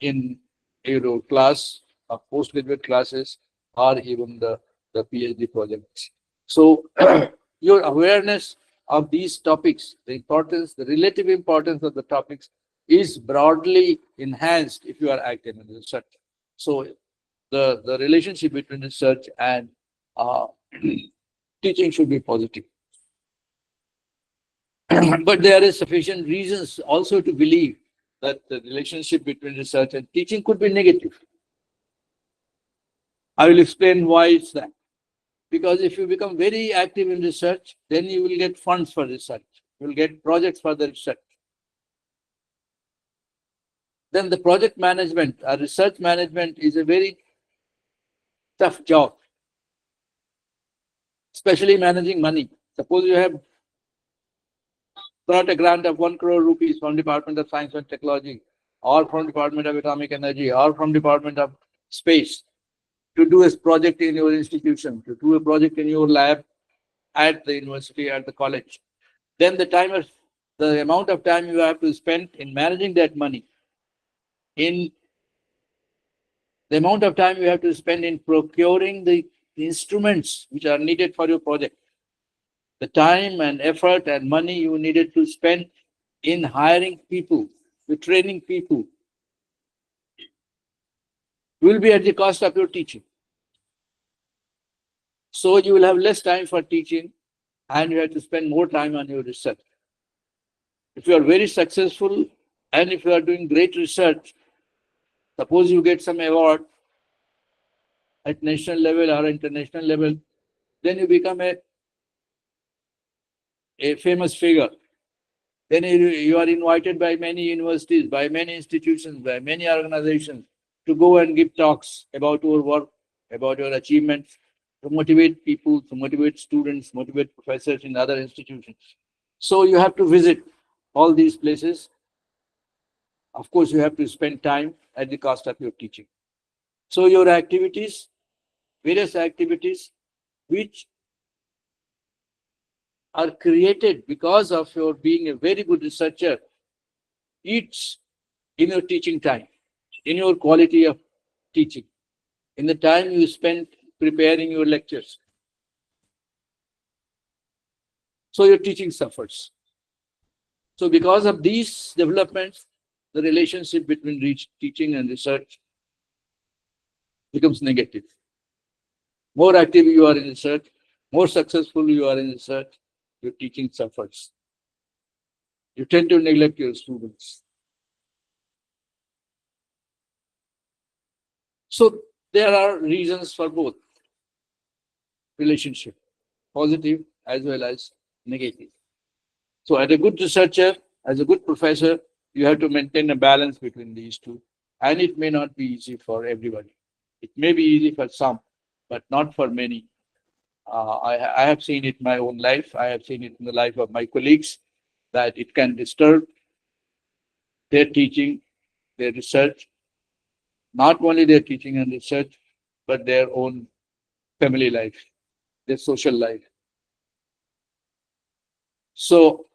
in your class, or postgraduate classes, or even the PhD projects. So your awareness of these topics, the importance, the relative importance of the topics is broadly enhanced if you are active in research. So the relationship between research and uh, teaching should be positive. But there is sufficient reasons also to believe that the relationship between research and teaching could be negative. I will explain why it's that. Because if you become very active in research, then you will get funds for research. You will get projects for the research. Then the project management or research management is a very tough job, especially managing money. Suppose you have got a grant of 1 crore rupees from Department of Science and Technology, or from Department of Atomic Energy, or from Department of Space to do a project in your institution, to do a project in your lab at the university, at the college. Then the amount of time you have to spend in managing that money, in the amount of time you have to spend in procuring the instruments which are needed for your project, the time and effort and money you needed to spend in hiring people, to training people, will be at the cost of your teaching. So you will have less time for teaching and you have to spend more time on your research. If you are very successful and if you are doing great research, suppose you get some award at national level or international level, then you become a famous figure. Then you are invited by many universities, by many institutions, by many organizations to go and give talks about your work, about your achievements, to motivate people, to motivate students, motivate professors in other institutions. So you have to visit all these places. Of course, you have to spend time at the cost of your teaching. So your activities, various activities which are created because of your being a very good researcher, eats in your teaching time, in your quality of teaching, in the time you spend preparing your lectures. So your teaching suffers. So because of these developments, the relationship between teaching and research becomes negative. More active you are in research, more successful you are in research, your teaching suffers. You tend to neglect your students. So there are reasons for both relationship, positive as well as negative. So as a good researcher, as a good professor, you have to maintain a balance between these two. And it may not be easy for everybody. It may be easy for some, but not for many. I have seen it in my own life. I have seen it in the life of my colleagues that it can disturb their teaching, their research, not only their teaching and research, but their own family life, their social life. So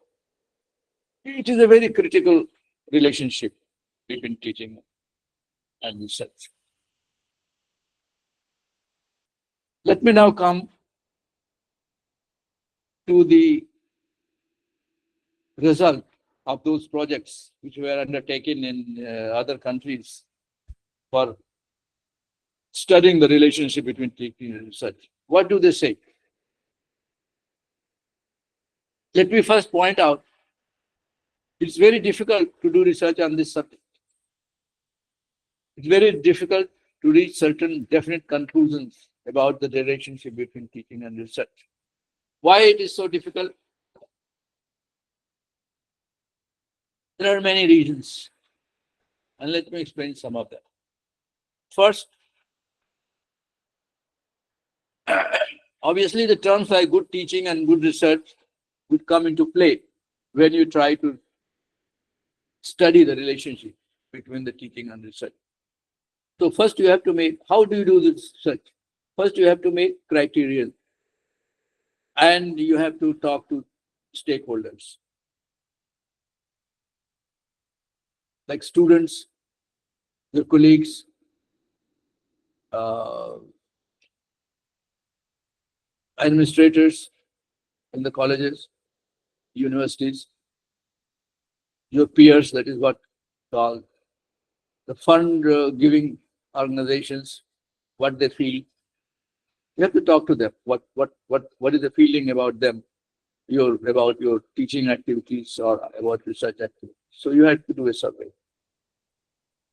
it is a very critical relationship between teaching and research. Let me now come to the result of those projects which were undertaken in other countries for studying the relationship between teaching and research. What do they say? Let me first point out it's very difficult to do research on this subject. It's very difficult to reach certain definite conclusions about the relationship between teaching and research. Why it is so difficult? There are many reasons, and let me explain some of them. First, obviously, the terms like good teaching and good research would come into play when you try to study the relationship between the teaching and research. So first you have to make, how do you do this research? First you have to make criteria and you have to talk to stakeholders like students, your colleagues, administrators in the colleges, universities, your peers, that is what called the fund giving organizations, what they feel. You have to talk to them. What is the feeling about them, about your teaching activities or about research activities? So you have to do a survey.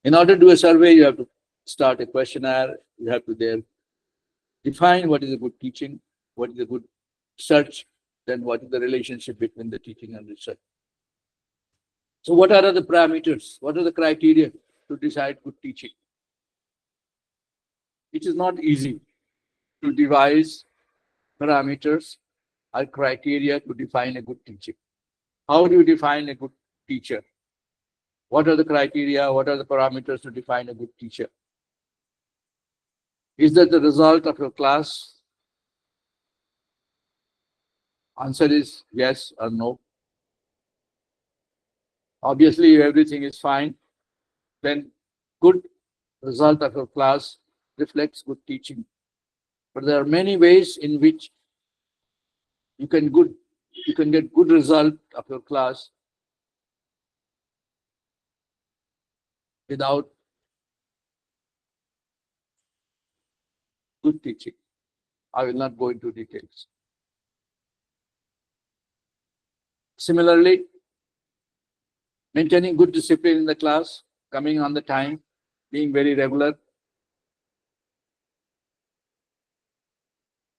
In order to do a survey, you have to start a questionnaire. You have to there define what is a good teaching, what is a good research, then what is the relationship between the teaching and research. So what are the parameters? What are the criteria to decide good teaching? It is not easy to devise parameters or criteria to define a good teaching. How do you define a good teacher? What are the criteria? What are the parameters to define a good teacher? Is that the result of your class? Answer is yes or no. Obviously, if everything is fine, then good result of your class reflects good teaching. But there are many ways in which you can get good result of your class without good teaching. I will not go into details. Similarly, maintaining good discipline in the class, coming on the time, being very regular,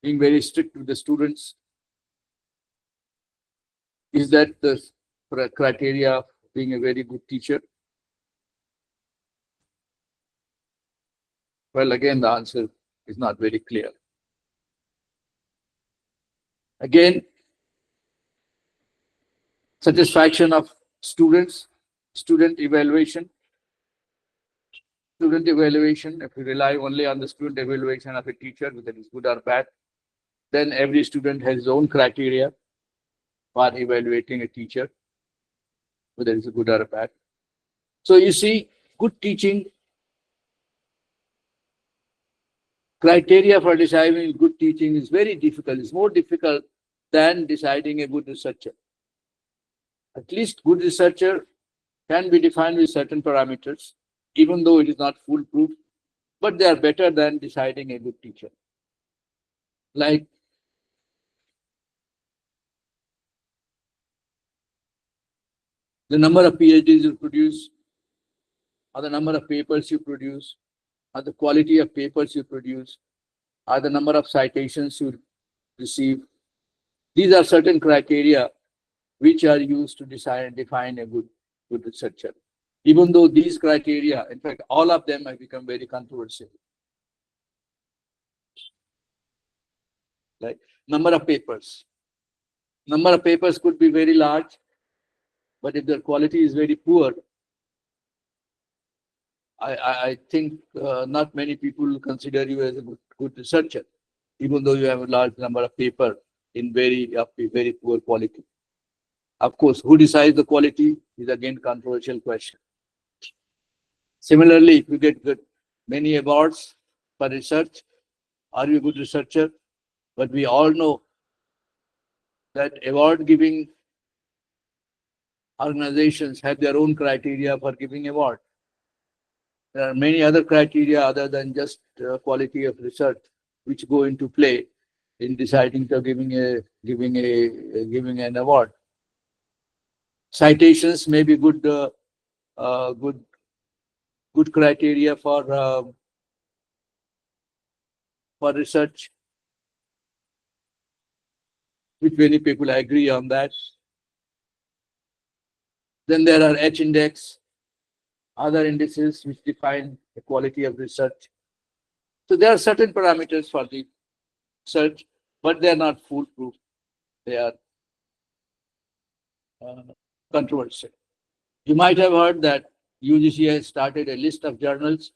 being very strict with the students. Is that the criteria of being a very good teacher? Well, again, the answer is not very clear. Again, satisfaction of students, student evaluation. Student evaluation, if you rely only on the student evaluation of a teacher, whether it's good or bad, then every student has his own criteria for evaluating a teacher, whether it's good or bad. So you see, good teaching, criteria for deciding good teaching is very difficult. It's more difficult than deciding a good researcher. At least good researcher can be defined with certain parameters, even though it is not foolproof, but they are better than deciding a good teacher. Like the number of PhDs you produce, or the number of papers you produce, or the quality of papers you produce, or the number of citations you receive. These are certain criteria which are used to define a good researcher. even though these criteria, in fact, all of them have become very controversial. Like number of papers. Number of papers could be very large, but if their quality is very poor, I think not many people will consider you as a good researcher, even though you have a large number of paper in very poor quality. Of course, who decides the quality is again controversial question. Similarly, if you get many awards for research, are you a good researcher? But we all know that award giving organizations have their own criteria for giving award. There are many other criteria other than just quality of research which go into play in deciding to giving an award. Citations may be good criteria for research, which many people agree on that. Then there are H index, other indices which define the quality of research. So there are certain parameters for the research, but they are not foolproof. They are controversial. You might have heard that UGC has started a list of journals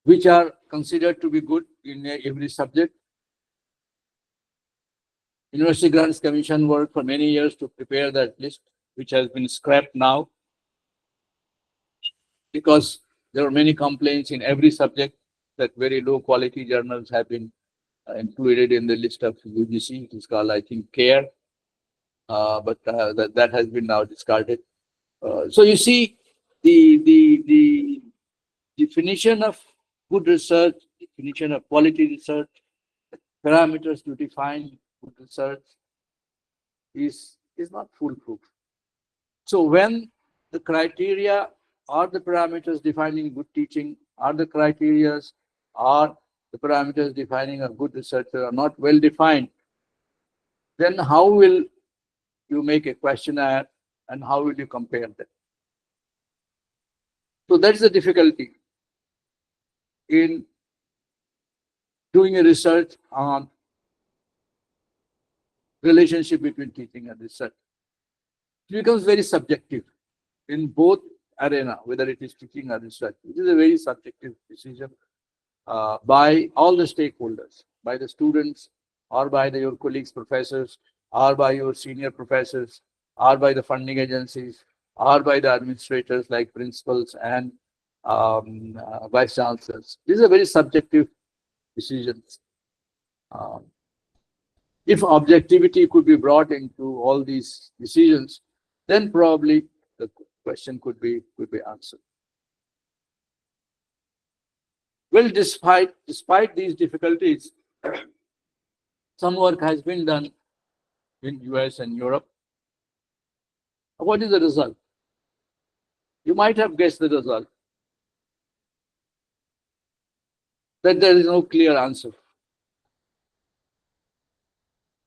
which are considered to be good in every subject. University Grants Commission worked for many years to prepare that list, which has been scrapped now because there are many complaints in every subject that very low quality journals have been included in the list of UGC. It is called, I think, CARE, but that has been now discarded. So you see, the definition of good research, definition of quality research, parameters to define good research is not foolproof. So when the criteria or the parameters defining good teaching or the criteria or the parameters defining a good researcher are not well defined, then how will you make a questionnaire and how will you compare them? So that's the difficulty in doing a research on relationship between teaching and research. It becomes very subjective in both arena, whether it is teaching or research. It is a very subjective decision by all the stakeholders, by the students, or by your colleagues, professors, or by your senior professors, or by the funding agencies, or by the administrators like principals and vice chancellors. These are very subjective decisions. If objectivity could be brought into all these decisions, then probably the question could be answered. Well, despite these difficulties, some work has been done in US and Europe. What is the result? You might have guessed the result. That there is no clear answer.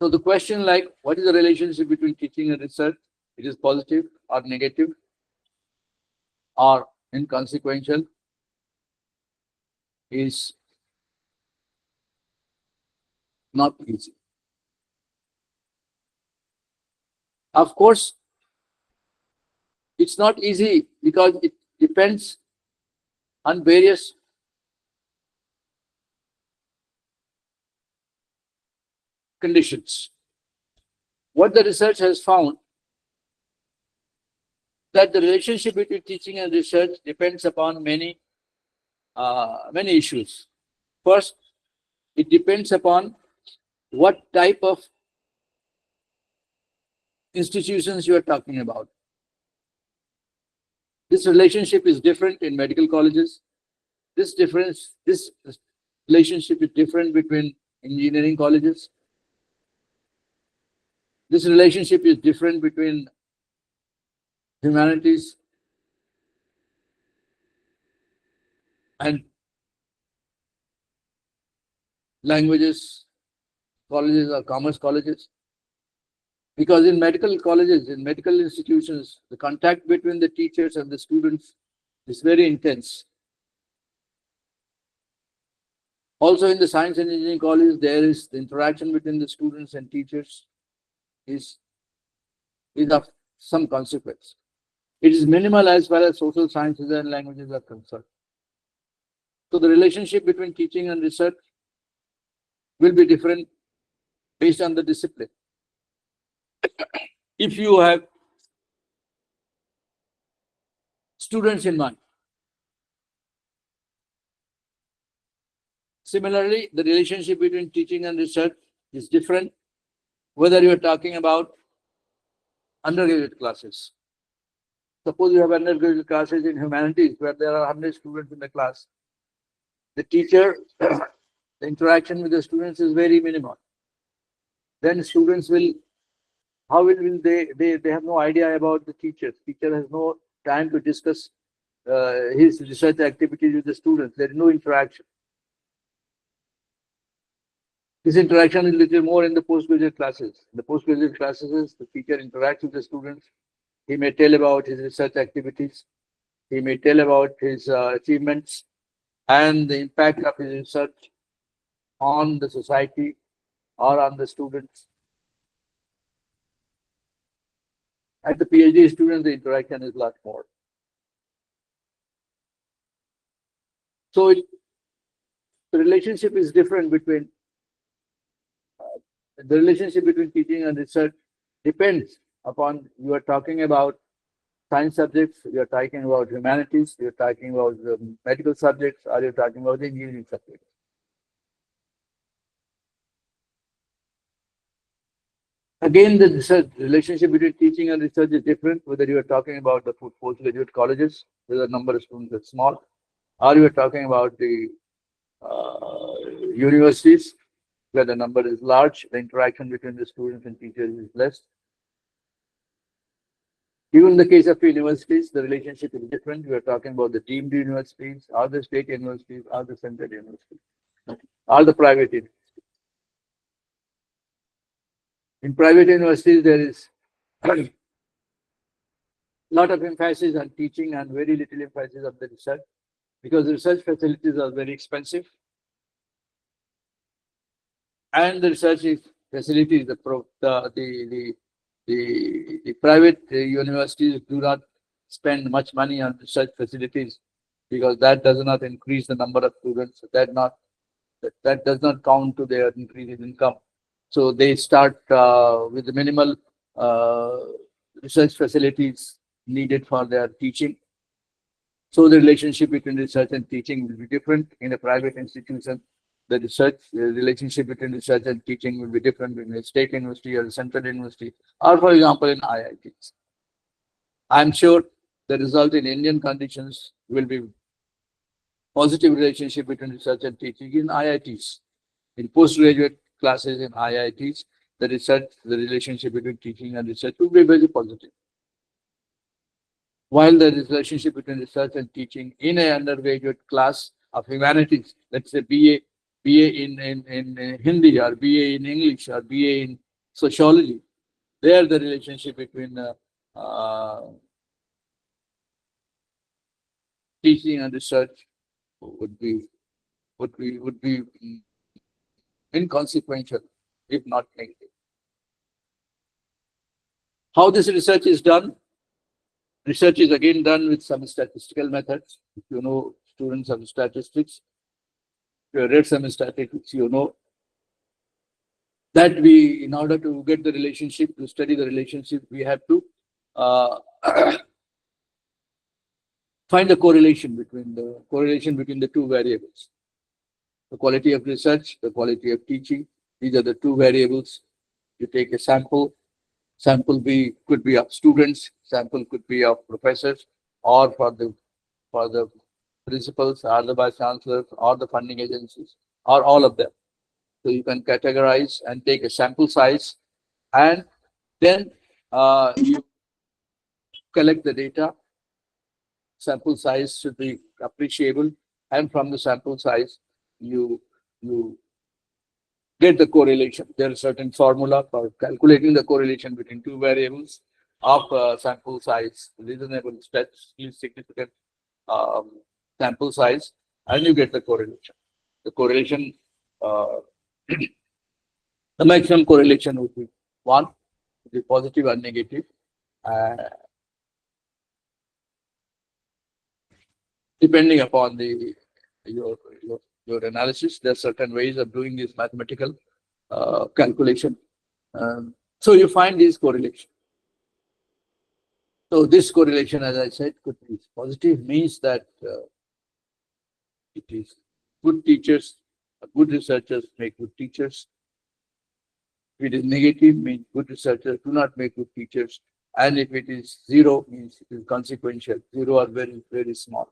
So the question like, what is the relationship between teaching and research? It is positive or negative or inconsequential is not easy. Of course, it's not easy because it depends on various conditions. What the research has found that the relationship between teaching and research depends upon many issues. First, it depends upon what type of institutions you are talking about. This relationship is different in medical colleges. This relationship is different between engineering colleges. This relationship is different between humanities and languages colleges or commerce colleges. Because in medical colleges, in medical institutions, the contact between the teachers and the students is very intense. Also in the science and engineering college, there is the interaction between the students and teachers is, is of some consequence. It is minimal as far as social sciences and languages are concerned. So the relationship between teaching and research will be different based on the discipline. If you have students in mind. Similarly, the relationship between teaching and research is different, whether you are talking about undergraduate classes. Suppose you have undergraduate classes in humanities where there are 100 students in the class. The teacher, the interaction with the students is very minimal. Then students will, how will they have no idea about the teacher. Teacher has no time to discuss his research activities with the students. There is no interaction. This interaction is little more in the postgraduate classes. In the postgraduate classes, the teacher interacts with the students. He may tell about his research activities. He may tell about his achievements and the impact of his research on the society or on the students. At the PhD students, the interaction is a lot more. So the relationship is different between the relationship between teaching and research depends upon you are talking about science subjects, you're talking about humanities, you're talking about medical subjects, or you're talking about engineering subjects. Again, the research relationship between teaching and research is different, whether you are talking about the postgraduate colleges, where the number of students is small, or you are talking about the universities, where the number is large, the interaction between the students and teachers is less. Even in the case of universities, the relationship is different. We are talking about the deemed universities, or the state universities, or the central universities, or the private universities. In private universities, there is a lot of emphasis on teaching and very little emphasis on the research, because the research facilities are very expensive. And the research facilities, the private universities do not spend much money on research facilities, because that does not increase the number of students. That does not count to their increase in income. So they start with the minimal research facilities needed for their teaching. So the relationship between research and teaching will be different in a private institution. The relationship between research and teaching will be different in a state university or a central university, or for example in IITs. I'm sure the result in Indian conditions will be positive relationship between research and teaching in IITs. In postgraduate classes in IITs, the relationship between teaching and research will be very positive. While the relationship between research and teaching in an undergraduate class of humanities, let's say BA in Hindi, or BA in English, or BA in sociology, there the relationship between teaching and research would be inconsequential, if not negative. How this research is done? Research is again done with some statistical methods. If you know students of statistics, if you read some statistics, you know that in order to get the relationship, to study the relationship, we have to uh, find the correlation between the two variables. The quality of research, the quality of teaching. These are the two variables. You take a sample. Sample could be of students. Sample could be of professors, or for the principals, or the vice chancellors, or the funding agencies, or all of them. So you can categorize and take a sample size, and then you collect the data. Sample size should be appreciable, and from the sample size, you get the correlation. There is certain formula for calculating the correlation between two variables of sample size, reasonable, statistically significant um, sample size, and you get the correlation. The correlation, uh, the maximum correlation would be 1, would be positive or negative. Depending upon your, your, your analysis, there are certain ways of doing this mathematical calculation. So you find these correlation. So this correlation, as I said, could be positive, means that it is good teachers, good researchers make good teachers. If it is negative, means good researchers do not make good teachers. And if it is 0, means it is consequential. 0 are very, very small.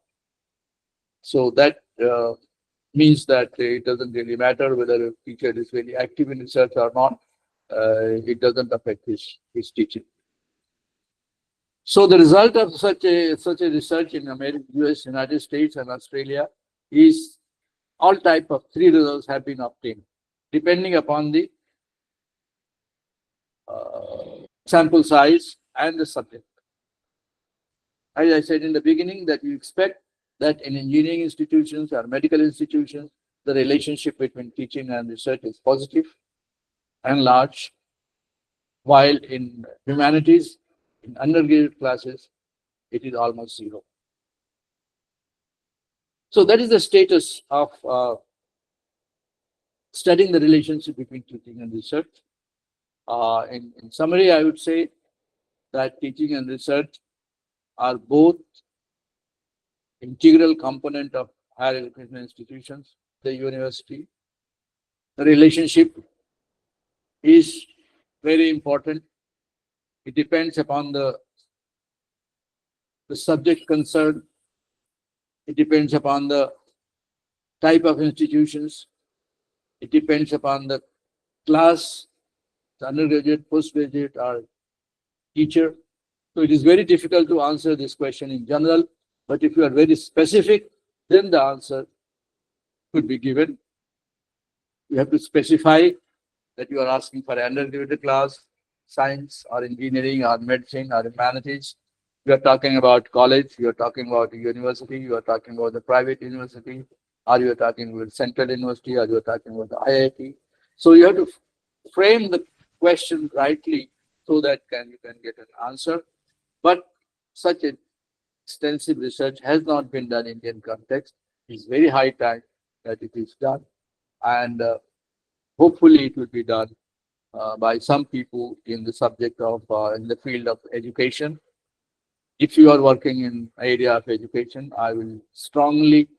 So that means that it doesn't really matter whether a teacher is very active in research or not. It doesn't affect his teaching. So the result of such a research in America, US, United States, and Australia is all type of 3 results have been obtained, depending upon the sample size and the subject. As I said in the beginning, that you expect that in engineering institutions or medical institutions, the relationship between teaching and research is positive and large, while in humanities, in undergraduate classes, it is almost 0. So that is the status of studying the relationship between teaching and research. In summary, I would say that teaching and research are both integral component of higher education institutions, the university. The relationship is very important. It depends upon the subject concerned. It depends upon the type of institutions. It depends upon the class, the undergraduate, postgraduate, or teacher. So it is very difficult to answer this question in general, but if you are very specific, then the answer could be given. You have to specify that you are asking for undergraduate class, science or engineering or medicine or humanities. You are talking about college, you are talking about university, you are talking about the private university, or you are talking about central university, or you are talking about the IIT. So you have to frame the question rightly so that you can get an answer. But such extensive research has not been done in Indian context. It's very high time that it is done. And hopefully it will be done by some people in the subject of, in the field of education. If you are working in area of education, I will strongly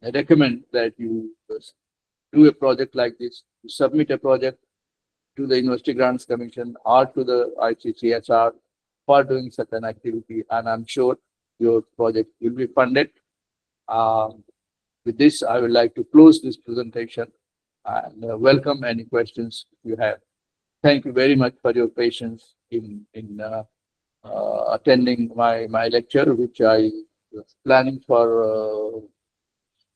recommend that you do a project like this, you submit a project to the University Grants Commission or to the ICCSR for doing such an activity, and I'm sure your project will be funded. With this, I would like to close this presentation and welcome any questions you have. Thank you very much for your patience in attending my lecture, which I was planning for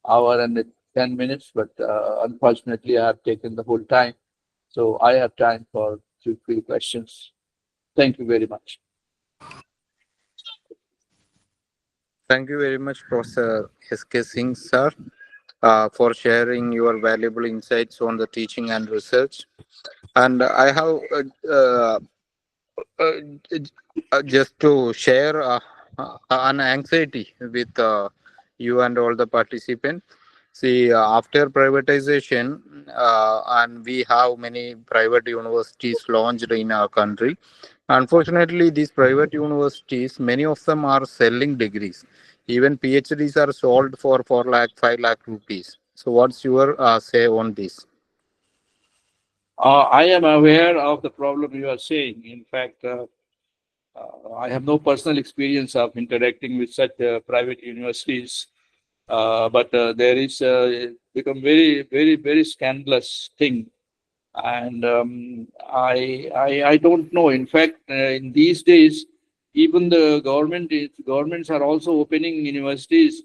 hour and 10 minutes, but unfortunately I have taken the whole time. So I have time for 2-3 questions. Thank you very much. Thank you very much, Professor S.K. Singh, sir, for sharing your valuable insights on the teaching and research. And I have just to share an anxiety with you and all the participants. See, after privatization, and we have many private universities launched in our country. Unfortunately, these private universities, many of them are selling degrees. Even PhDs are sold for 4 lakh, 5 lakh rupees. So, what's your say on this? I am aware of the problem you are saying. In fact, I have no personal experience of interacting with such private universities, but there is become very, very, very scandalous thing, and I don't know. In fact, in these days, even the governments are also opening universities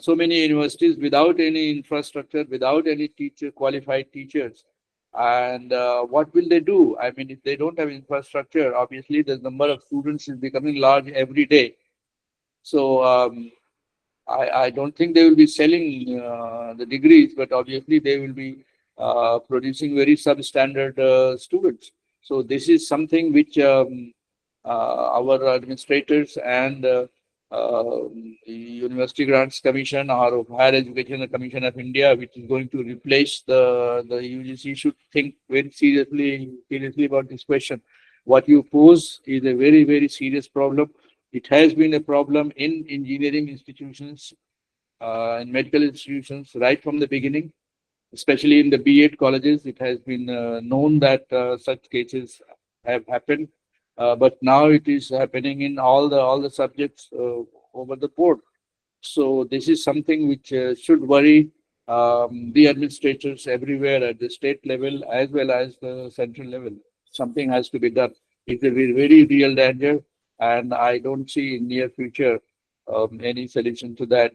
so many universities without any infrastructure, without any qualified teachers. And what will they do? I mean, if they don't have infrastructure, obviously the number of students is becoming large every day. So I don't think they will be selling the degrees, but obviously they will be producing very substandard students. So this is something which our administrators and uh, the University Grants Commission or Higher Education Commission of India, which is going to replace the UGC, should think very seriously about this question. What you pose is a very serious problem. It has been a problem in engineering institutions, in medical institutions, right from the beginning, especially in the B.Ed colleges. It has been known that such cases have happened, but now it is happening in all the subjects over the board. So this is something which should worry the administrators everywhere at the state level as well as the central level. Something has to be done. It's a very real danger, and I don't see in near future any solution to that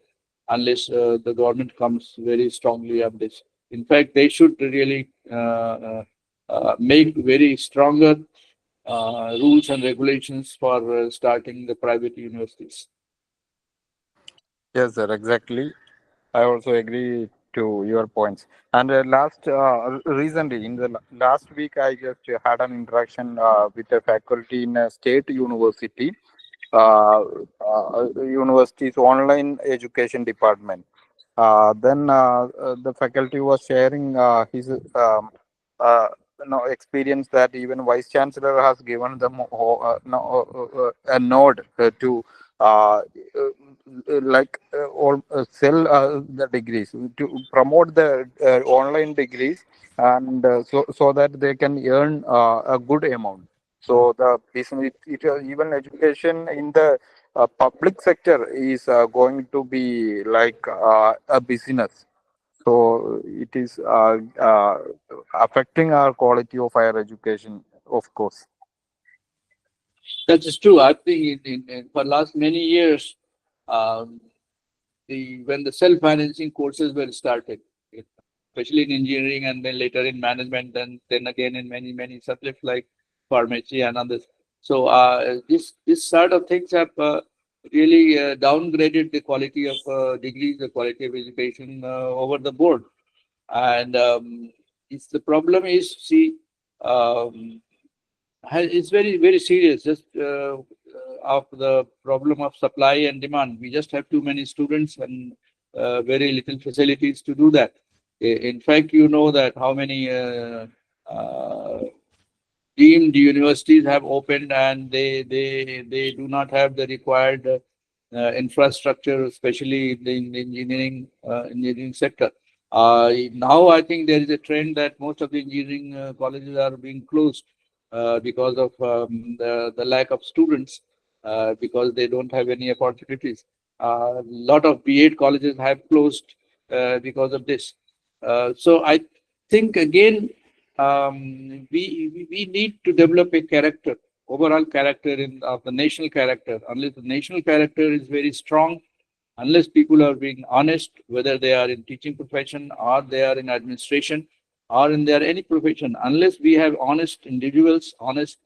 unless the government comes very strongly on this. In fact, they should really make very stronger rules and regulations for starting the private universities. Yes, sir, exactly. I also agree to your points. And recently, in the last week, I just had an interaction with a faculty in a state university, university's online education department. Then the faculty was sharing his uh, experience that even vice chancellor has given them a nod to uh, all sell the degrees to promote the online degrees, and so that they can earn a good amount. So the business, even education in the public sector is going to be like a business. So it is affecting our quality of higher education, of course. That is true. I think for last many years, um, when the self-financing courses were started, especially in engineering and then later in management, then again in many subjects like pharmacy and others. So this sort of things have really downgraded the quality of degrees, the quality of education over the board. And it's the problem is, see, um, it's very serious. Just of the problem of supply and demand. We just have too many students and very little facilities to do that. In fact, you know that how many uh, deemed universities have opened and they do not have the required infrastructure, especially in the engineering sector. Now I think there is a trend that most of the engineering colleges are being closed because of the lack of students, because they don't have any opportunities. A lot of B.Ed colleges have closed because of this. So I think again, we need to develop a character, overall character of the national character. Unless the national character is very strong, unless people are being honest, whether they are in teaching profession or they are in administration or in their any profession, unless we have honest individuals, honest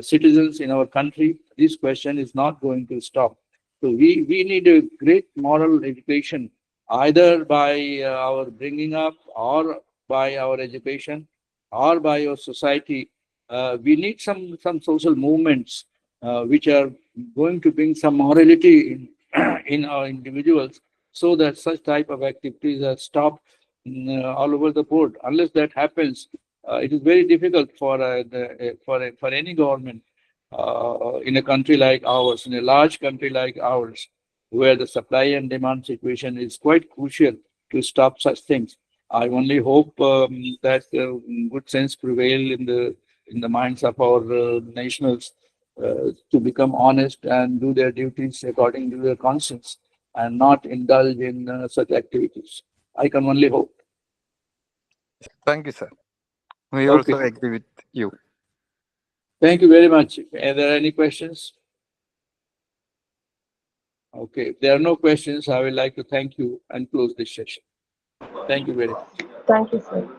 citizens in our country, this question is not going to stop. So we need a great moral education, either by our bringing up or by our education or by our society. We need some social movements which are going to bring some morality in our individuals, so that such type of activities are stopped all over the board. Unless that happens, it is very difficult for any government in a country like ours, in a large country like ours, where the supply and demand situation is quite crucial to stop such things. I only hope that good sense prevail in the minds of our nationals to become honest and do their duties according to their conscience and not indulge in such activities. I can only hope. Thank you, sir. We Okay. also agree with you. Thank you very much. Are there any questions? Okay, if there are no questions, I would like to thank you and close this session. Thank you very much. Thank you, sir.